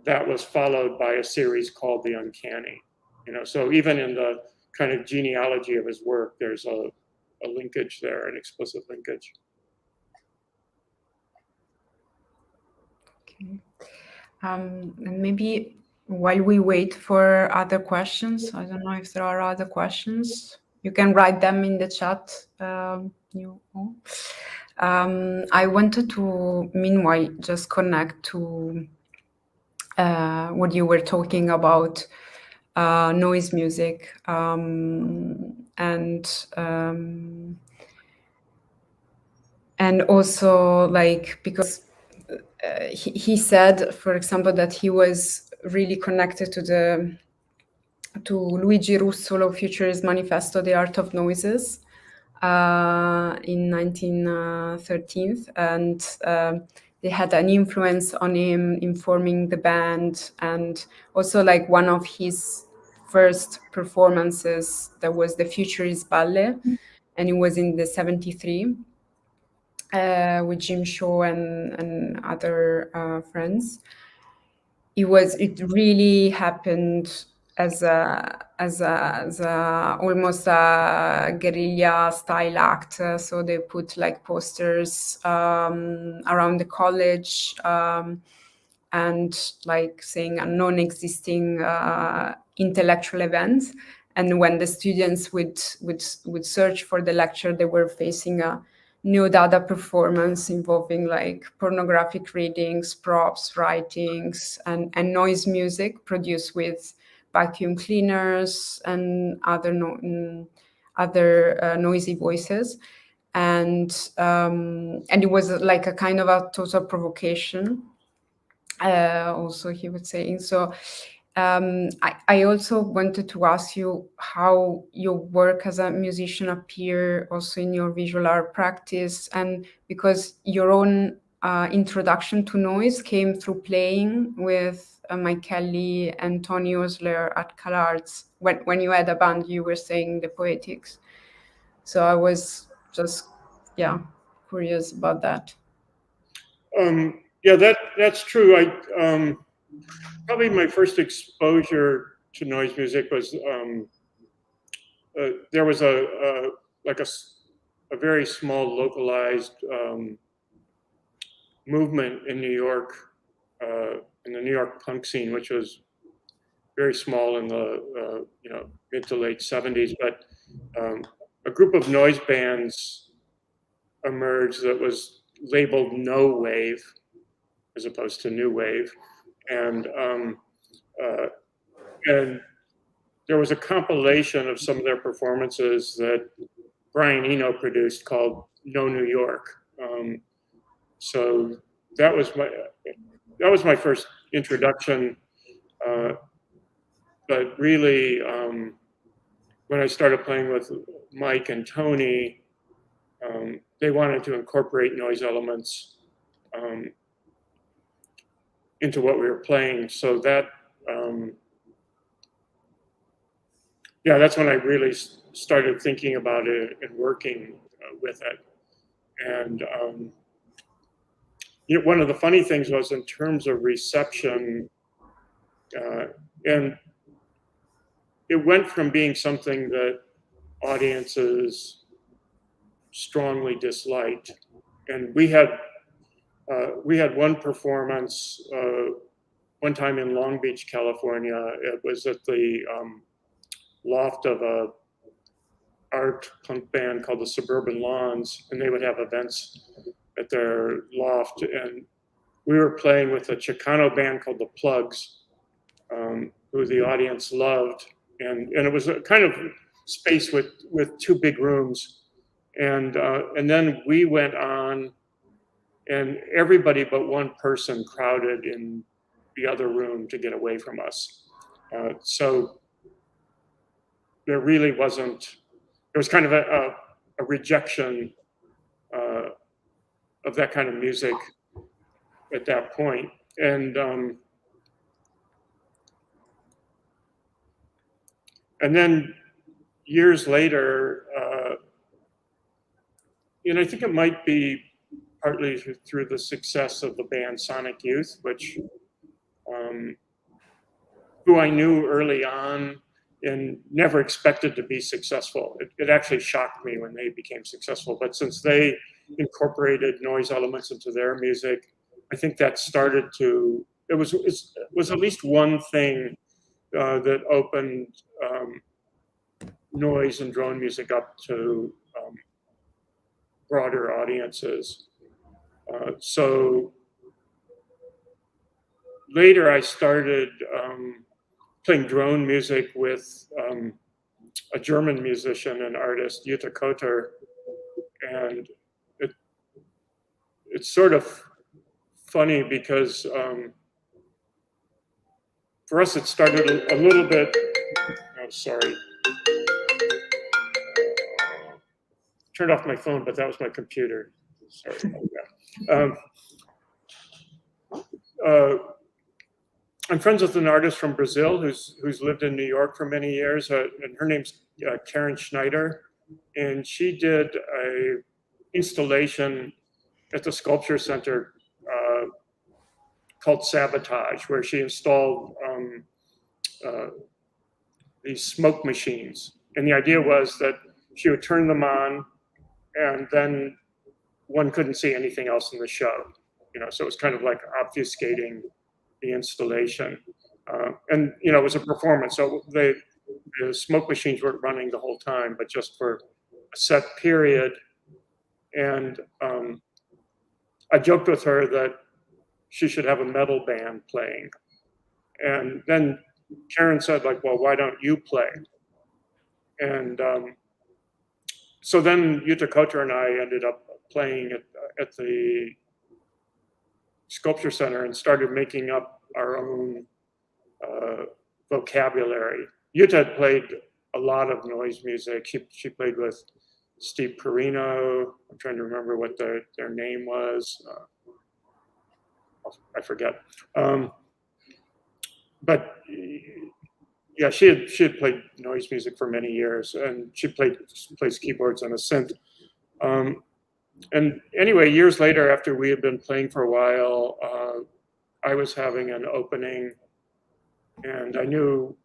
that was followed by a series called The Uncanny. So even in the kind of genealogy of his work, there's a linkage there, an explicit linkage. Okay. And maybe while we wait for other questions, I don't know if there are other questions. You can write them in the chat. I wanted to, meanwhile, just connect to what you were talking about, noise music, and also because he said, for example, that he was really connected to Luigi Russolo Futurist Manifesto, The Art of Noises, in 1913, and they had an influence on him in forming the band. And also, one of his first performances, that was the Futurist Ballet, and it was in the 73. With Jim Shaw and other friends. It really happened as almost a guerrilla style act. So they put posters around the college, and saying a non-existing intellectual event. And when the students would search for the lecture, they were facing a neo-dada performance involving pornographic readings, props, writings, and noise music produced with vacuum cleaners and other noisy voices. And it was a kind of a total provocation. Also, he was saying. So I also wanted to ask you how your work as a musician appear also in your visual art practice, and because your own introduction to noise came through playing with Mike Kelley and Tony Osler at CalArts. When you had a band, you were saying the Poetics. So I was just curious about that. That's true. Probably my first exposure to noise music was there was a very small localized movement in New York, in the New York punk scene, which was very small in the mid to late 70s. But a group of noise bands emerged that was labeled no wave as opposed to new wave, and there was a compilation of some of their performances that Brian Eno produced called No New York. So that was my first introduction. But really, when I started playing with Mike and Tony, they wanted to incorporate noise elements into what we were playing. So that, that's when I really started thinking about it and working with it. And one of the funny things was, in terms of reception, and it went from being something that audiences strongly disliked, and we had we had one performance one time in Long Beach, California. It was at the loft of a art punk band called the Suburban Lawns, and they would have events at their loft. And we were playing with a Chicano band called the Plugs, who the audience loved. And it was a kind of space with two big rooms. And then we went on, and everybody but one person crowded in the other room to get away from us. So there really wasn't, there was kind of a rejection of that kind of music at that point. And then years later, and I think it might be partly through the success of the band Sonic Youth, which who I knew early on and never expected to be successful. It actually shocked me when they became successful. But since they incorporated noise elements into their music, I think that started to, it was at least one thing that opened noise and drone music up to broader audiences. So later I started playing drone music with a German musician and artist, Jutta Kotter, and it's sort of funny because for us it started a little bit, oh sorry, turned off my phone, but that was my computer. Sorry about that. I'm friends with an artist from Brazil who's lived in New York for many years, and her name's Karen Schneider, and she did a installation at the Sculpture Center called Sabotage, where she installed these smoke machines. And the idea was that she would turn them on, and then one couldn't see anything else in the show. You know, so it was kind of like obfuscating the installation. And, you know, it was a performance. So the smoke machines weren't running the whole time, but just for a set period. And I joked with her that she should have a metal band playing. And then Karen said, like, well, why don't you play? And so then Jutta Kotter and I ended up playing at the Sculpture Center and started making up our own vocabulary. Jutta had played a lot of noise music. She played with Steve Perino. I'm trying to remember what their name was. I forget. But yeah, she had played noise music for many years, and she plays keyboards on a synth. And anyway, years later, after we had been playing for a while, I was having an opening, and I knew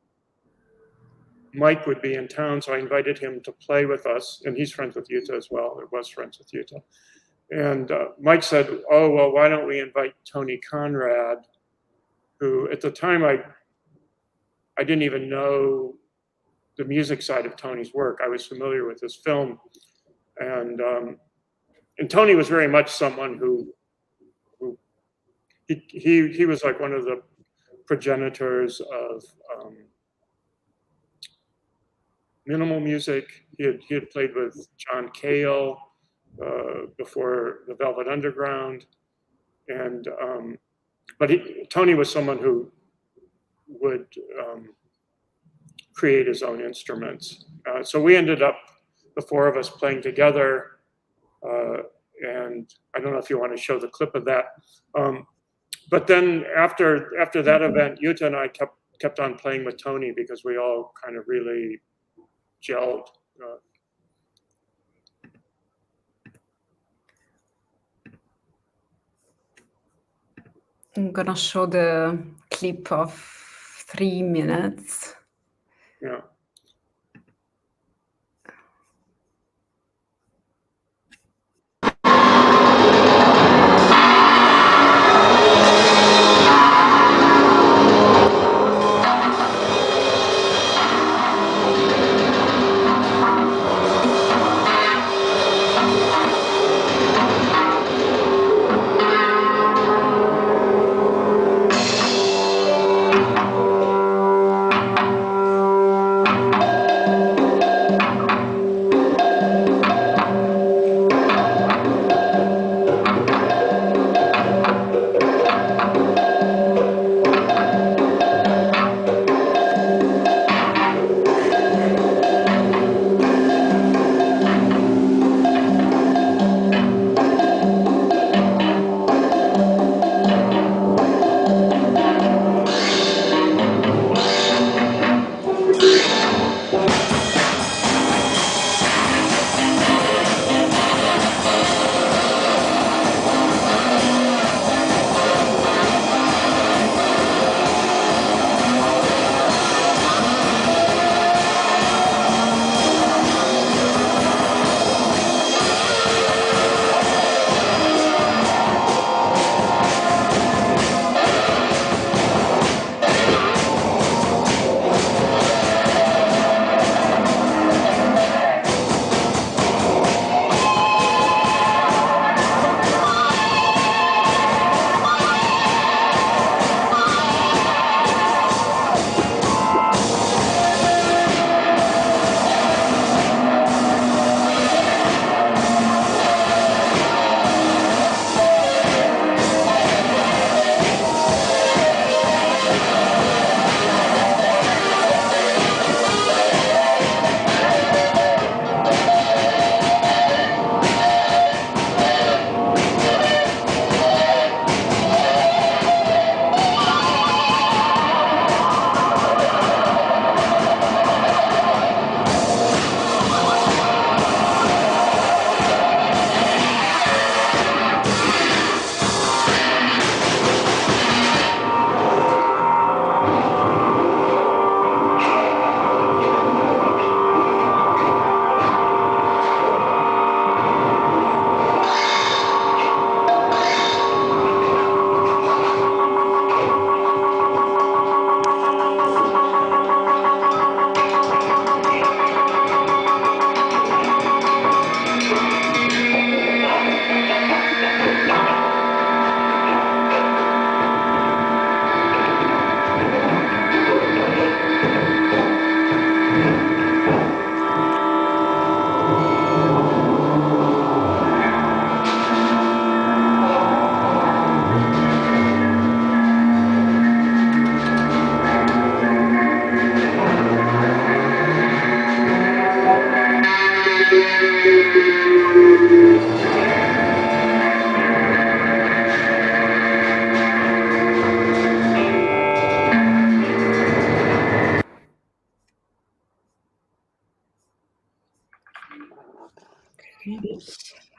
Mike would be in town, so I invited him to play with us, and he's friends with Jutta as well, or was friends with Jutta. And Mike said, oh, well, why don't we invite Tony Conrad, who at the time I didn't even know the music side of Tony's work. I was familiar with his film. And Tony was very much someone who he was like one of the progenitors of minimal music. He had played with John Cale before the Velvet Underground, and but Tony was someone who would create his own instruments. So we ended up, the four of us, playing together. And I don't know if you want to show the clip of that. But then after that event, Jutta and I kept on playing with Tony because we all kind of really gelled. I'm gonna show the clip of 3 minutes. Yeah.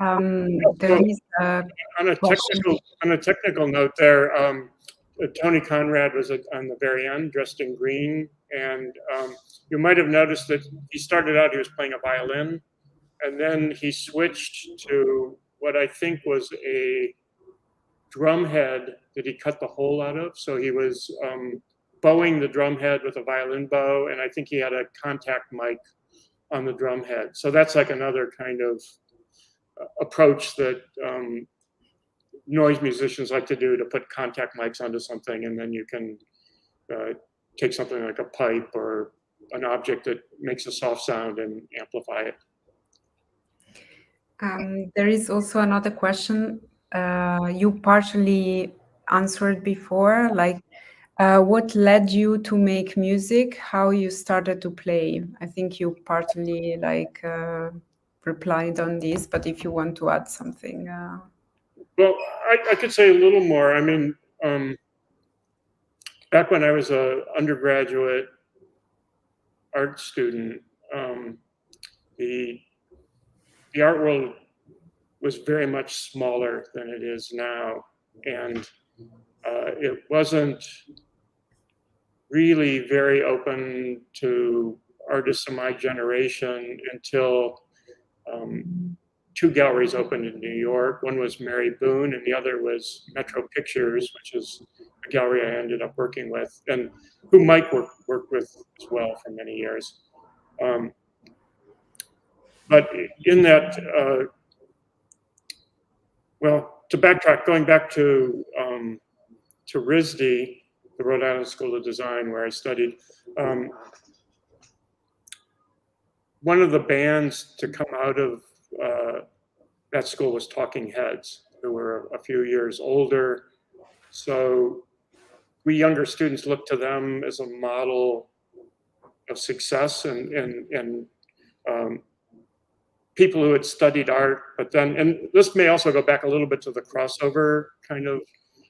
There is a on a technical note there, Tony Conrad was on the very end, dressed in green, and you might have noticed that he started out, he was playing a violin, and then he switched to what I think was a drum head that he cut the hole out of. So he was bowing the drum head with a violin bow, and I think he had a contact mic on the drum head. So that's like another kind of approach that noise musicians like to do, to put contact mics onto something, and then you can take something like a pipe or an object that makes a soft sound and amplify it. There is also another question you partially answered before, like what led you to make music, how you started to play. I think you partly like replied on this, but if you want to add something. Well, I could say a little more. I mean, back when I was an undergraduate art student, the art world was very much smaller than it is now, and it wasn't really very open to artists of my generation until two galleries opened in New York. One was Mary Boone, and the other was Metro Pictures, which is a gallery I ended up working with, and who Mike worked with as well for many years. But in that, well, to backtrack, going back to RISD, the Rhode Island School of Design, where I studied, one of the bands to come out of that school was Talking Heads, who were a few years older. So we younger students looked to them as a model of success, and people who had studied art, but then, and this may also go back a little bit to the crossover kind of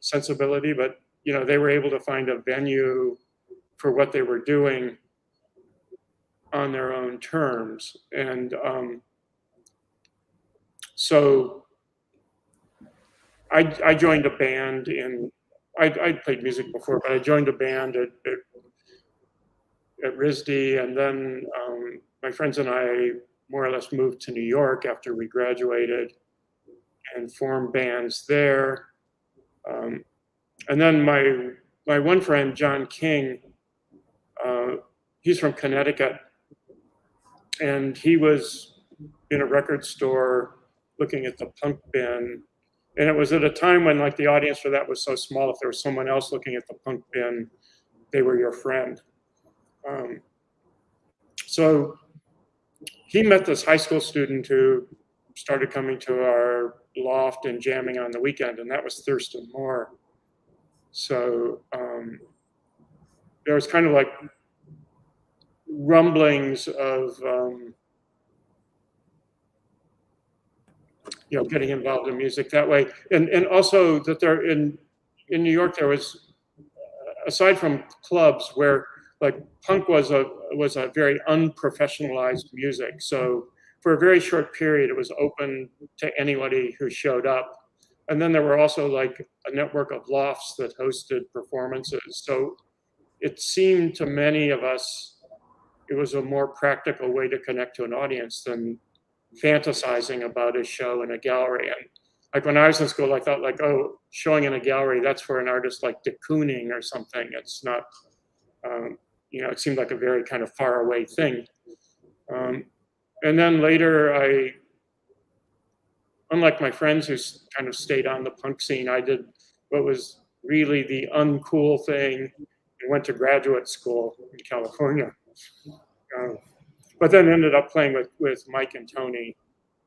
sensibility, but you know, they were able to find a venue for what they were doing on their own terms. And so I joined a band I'd played music before, but I joined a band at RISD, and then my friends and I more or less moved to New York after we graduated and formed bands there. And then my one friend, John King, he's from Connecticut, and he was in a record store looking at the punk bin. And it was at a time when like the audience for that was so small, if there was someone else looking at the punk bin, they were your friend. So he met this high school student who started coming to our loft and jamming on the weekend, and that was Thurston Moore. So there was kind of like rumblings of you know, getting involved in music that way, and also that there in New York there was, aside from clubs where like punk was a very unprofessionalized music. So for a very short period, it was open to anybody who showed up. And then there were also like a network of lofts that hosted performances. So it seemed to many of us, it was a more practical way to connect to an audience than fantasizing about a show in a gallery. And like when I was in school, I thought like, oh, showing in a gallery, that's for an artist like de Kooning or something. It's not, you know, it seemed like a very kind of far away thing. And then later unlike my friends who kind of stayed on the punk scene, I did what was really the uncool thing and went to graduate school in California. But then ended up playing with Mike and Tony.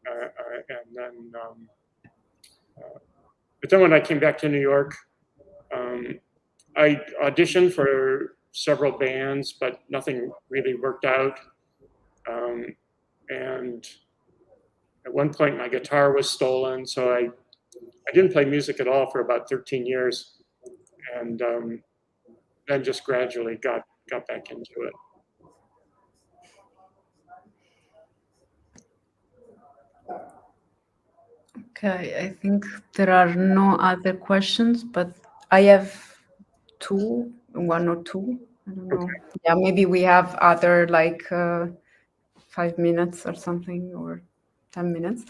And then, but then when I came back to New York, I auditioned for several bands, but nothing really worked out. And at one point my guitar was stolen, so I didn't play music at all for about 13 years, and then just gradually got back into it. Okay, I think there are no other questions, but I have one or two. I don't know. Yeah, maybe we have other 5 minutes or something, or 10 minutes.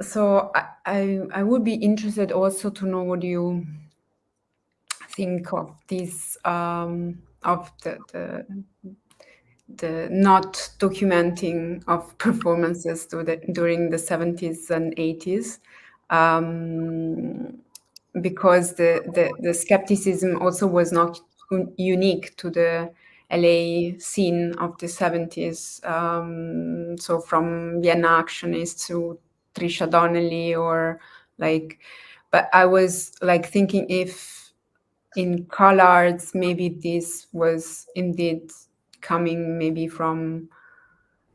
So I would be interested also to know what you think of this, of the not documenting of performances during the 70s and 80s, because the skepticism also was not unique to the LA scene of the 70s. So from Vienna Actionists to Trisha Donnelly, but I was thinking if in CalArts maybe this was indeed coming maybe from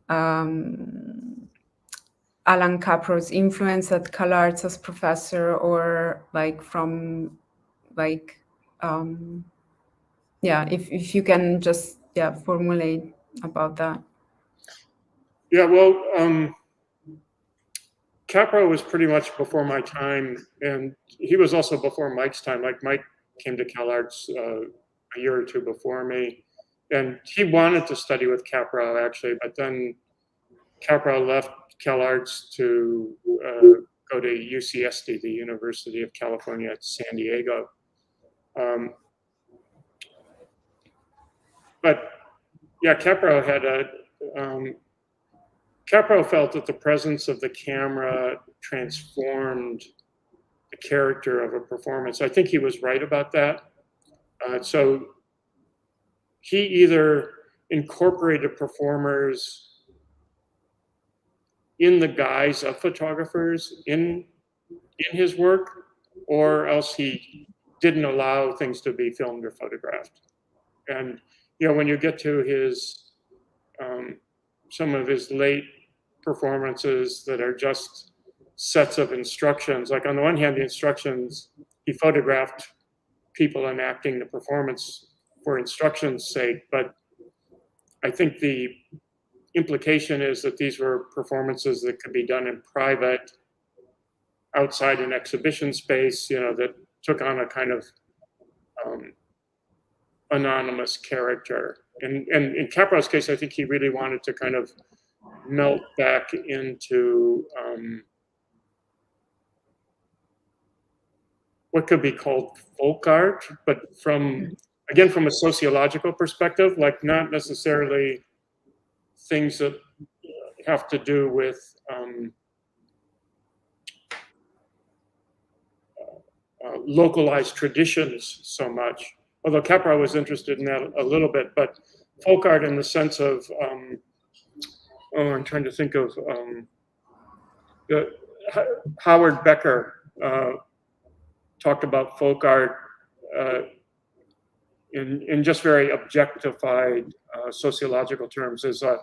Alan Capro's influence at CalArts as professor, or from if you can just formulate about that. Yeah, well, Capro was pretty much before my time, and he was also before Mike's time. Like Mike came to CalArts a year or two before me, and he wanted to study with Capro actually, but then Capro left CalArts to go to UCSD, the University of California at San Diego. But yeah, Capro felt that the presence of the camera transformed the character of a performance. I think he was right about that. So he either incorporated performers in the guise of photographers in his work, or else he didn't allow things to be filmed or photographed. And when you get to his some of his late performances that are just sets of instructions, like on the one hand, the instructions, he photographed people enacting the performance for instruction's sake, but I think the implication is that these were performances that could be done in private, outside an exhibition space, that took on a kind of anonymous character. And in Capro's case, I think he really wanted to kind of melt back into what could be called folk art, but from a sociological perspective, like not necessarily things that have to do with localized traditions so much. Although Capra was interested in that a little bit, but folk art in the sense of, I'm trying to think of Howard Becker talked about folk art in just very objectified sociological terms as a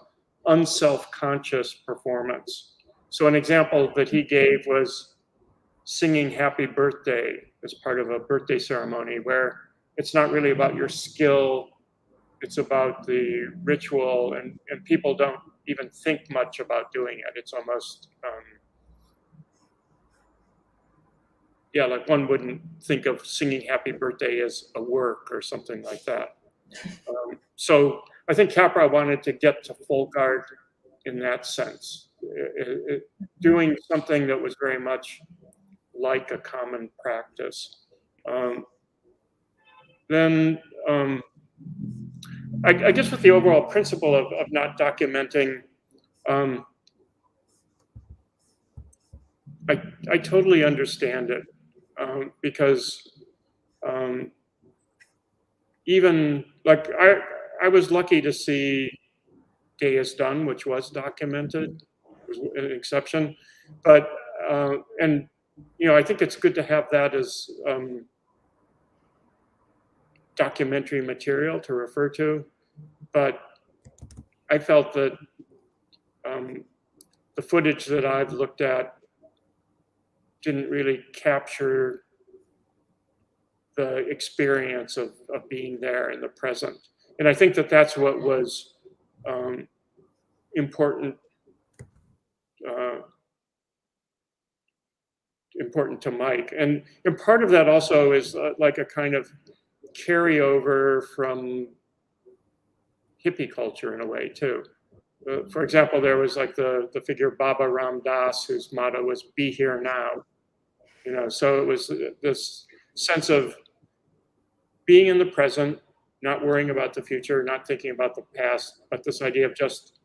unself-conscious performance. So an example that he gave was singing Happy Birthday as part of a birthday ceremony, where it's not really about your skill, it's about the ritual, and people don't even think much about doing it. It's almost, like one wouldn't think of singing Happy Birthday as a work or something like that. So I think Capra wanted to get to folk art in that sense, doing something that was very much like a common practice. Then I guess with the overall principle of not documenting, I totally understand it, because even like I was lucky to see Day is Done, which was documented. It was an exception, but and I think it's good to have that as documentary material to refer to, but I felt that the footage that I've looked at didn't really capture the experience of being there in the present. And I think that that's what was important important to Mike. And part of that also is like a kind of carryover from hippie culture in a way too. For example, there was like the figure Baba Ram Das, whose motto was "Be here now." So it was this sense of being in the present, not worrying about the future, not thinking about the past, but this idea of just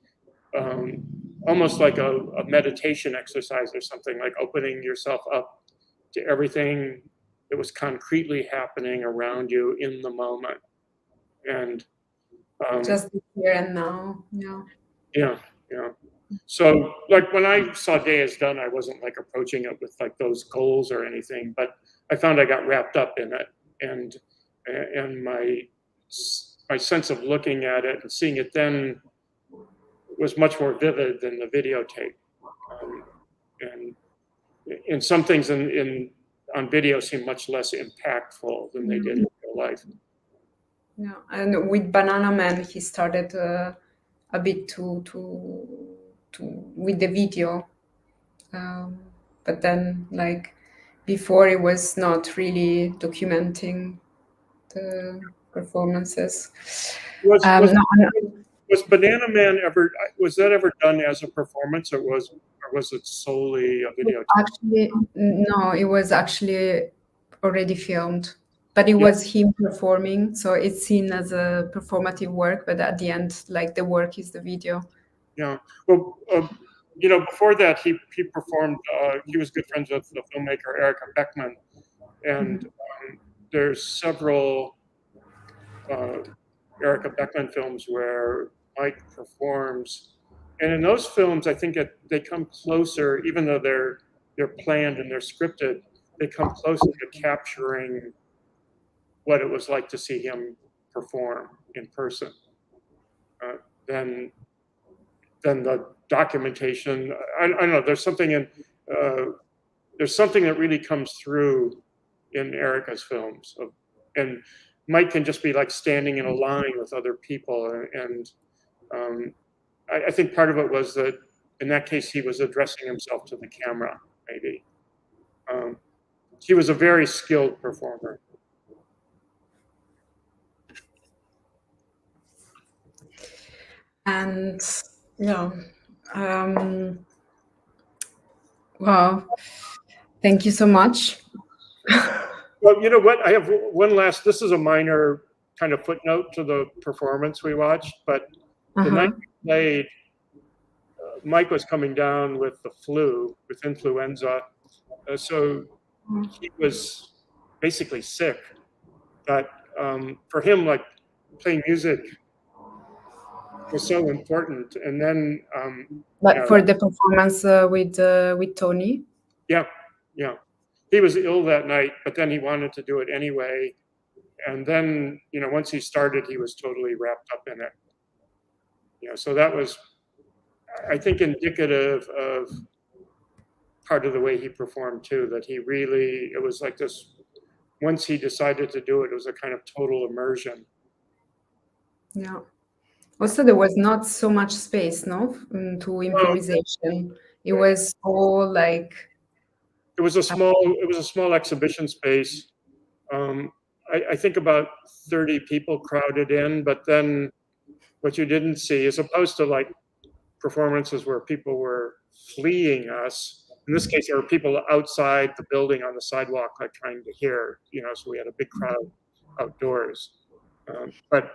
almost like a meditation exercise or something, like opening yourself up to everything that was concretely happening around you in the moment. And just here and now. Yeah. So like when I saw Day is Done, I wasn't like approaching it with like those goals or anything, but I found I got wrapped up in it, and my sense of looking at it and seeing it then was much more vivid than the videotape. And some things on video seem much less impactful than they did in real life. Yeah, and with Banana Man, he started a bit to with the video, but then like before it was not really documenting the performances. Was Banana Man ever done as a performance, or was it solely a video? Actually, no, it was actually already filmed, but it was him performing, so it's seen as a performative work, but at the end, like the work is the video. Yeah. Well, before that, he performed. He was good friends with the filmmaker Erica Beckman, and there's several Erica Beckman films where Mike performs, and in those films, I think they come closer, even though they're planned and they're scripted. They come closer to capturing what it was like to see him perform in person than the documentation. I don't know. There's something that really comes through in Erica's films, and Mike can just be like standing in a line with other people, and I think part of it was that in that case he was addressing himself to the camera. Maybe he was a very skilled performer. And wow, thank you so much. Well, you know what? I have one last. This is a minor kind of footnote to the performance we watched, but the night we played, Mike was coming down with the flu, with influenza, so he was basically sick. But for him, like playing music was so important. And then, but for the performance with Tony. Yeah. He was ill that night, but then he wanted to do it anyway. And then, once he started, he was totally wrapped up in it. So that was, I think, indicative of part of the way he performed too, that it was like this, once he decided to do it, it was a kind of total immersion. Yeah. Also, there was not so much space, to improvisation. It was all like... It was a small exhibition space. I think about 30 people crowded in, but then what you didn't see, as opposed to like performances where people were fleeing us, in this case, there were people outside the building on the sidewalk, like trying to hear, so we had a big crowd outdoors. But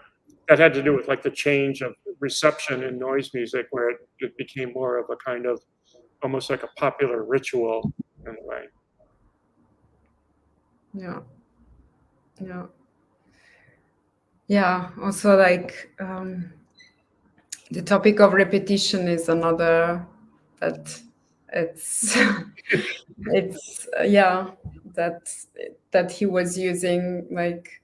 that had to do with like the change of reception in noise music, where it became more of a kind of almost like a popular ritual in a way. Yeah. Also, like the topic of repetition is another that it's that he was using like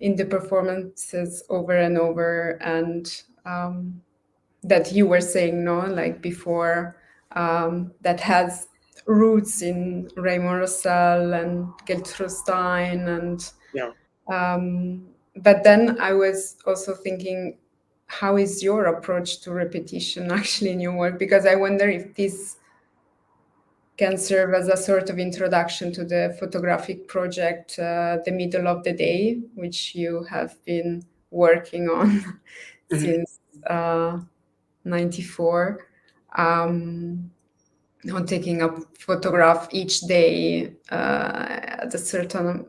in the performances over and over, and that you were saying like before, that has roots in Raymond Roussel and Gertrude Stein, and but then I was also thinking, how is your approach to repetition actually in your work? Because I wonder if this can serve as a sort of introduction to the photographic project, The Middle of the Day, which you have been working on since 94, on taking a photograph each day at a certain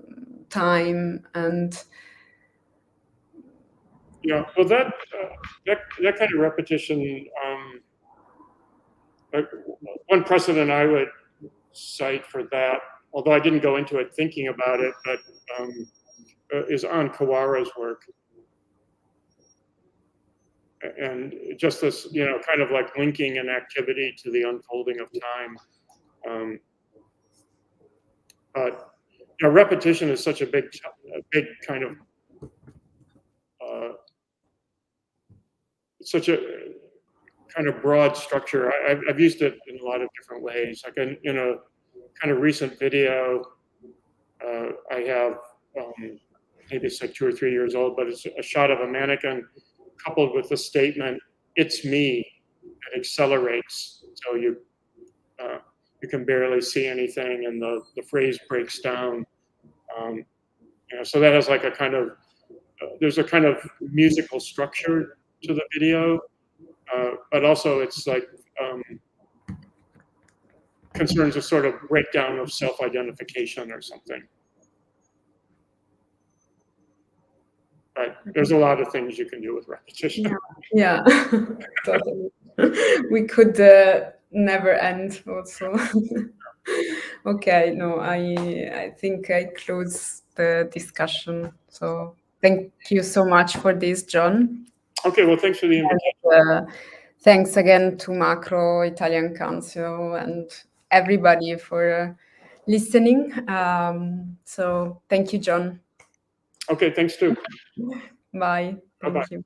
time. And yeah, well, that kind of repetition, one precedent I would cite for that, although I didn't go into it thinking about it, but is on Kawara's work. And just this, kind of like linking an activity to the unfolding of time. Repetition is such a big kind of, such a kind of broad structure. I've used it in a lot of different ways. Like in a kind of recent video, I have, maybe it's like 2 or 3 years old, but it's a shot of a mannequin coupled with the statement, "It's me." It accelerates, so you can barely see anything, and the phrase breaks down. So that has like a kind of, there's a kind of musical structure to the video, but also it's like concerns a sort of breakdown of self-identification or something. But there's a lot of things you can do with repetition. Yeah, totally. We could never end also. Okay, no, I think I close the discussion. So thank you so much for this, John. Okay, well, thanks for the invitation. Thanks again to Macro, Italian Council, and everybody for listening. So thank you, John. Okay, thanks too. Bye. Thank you.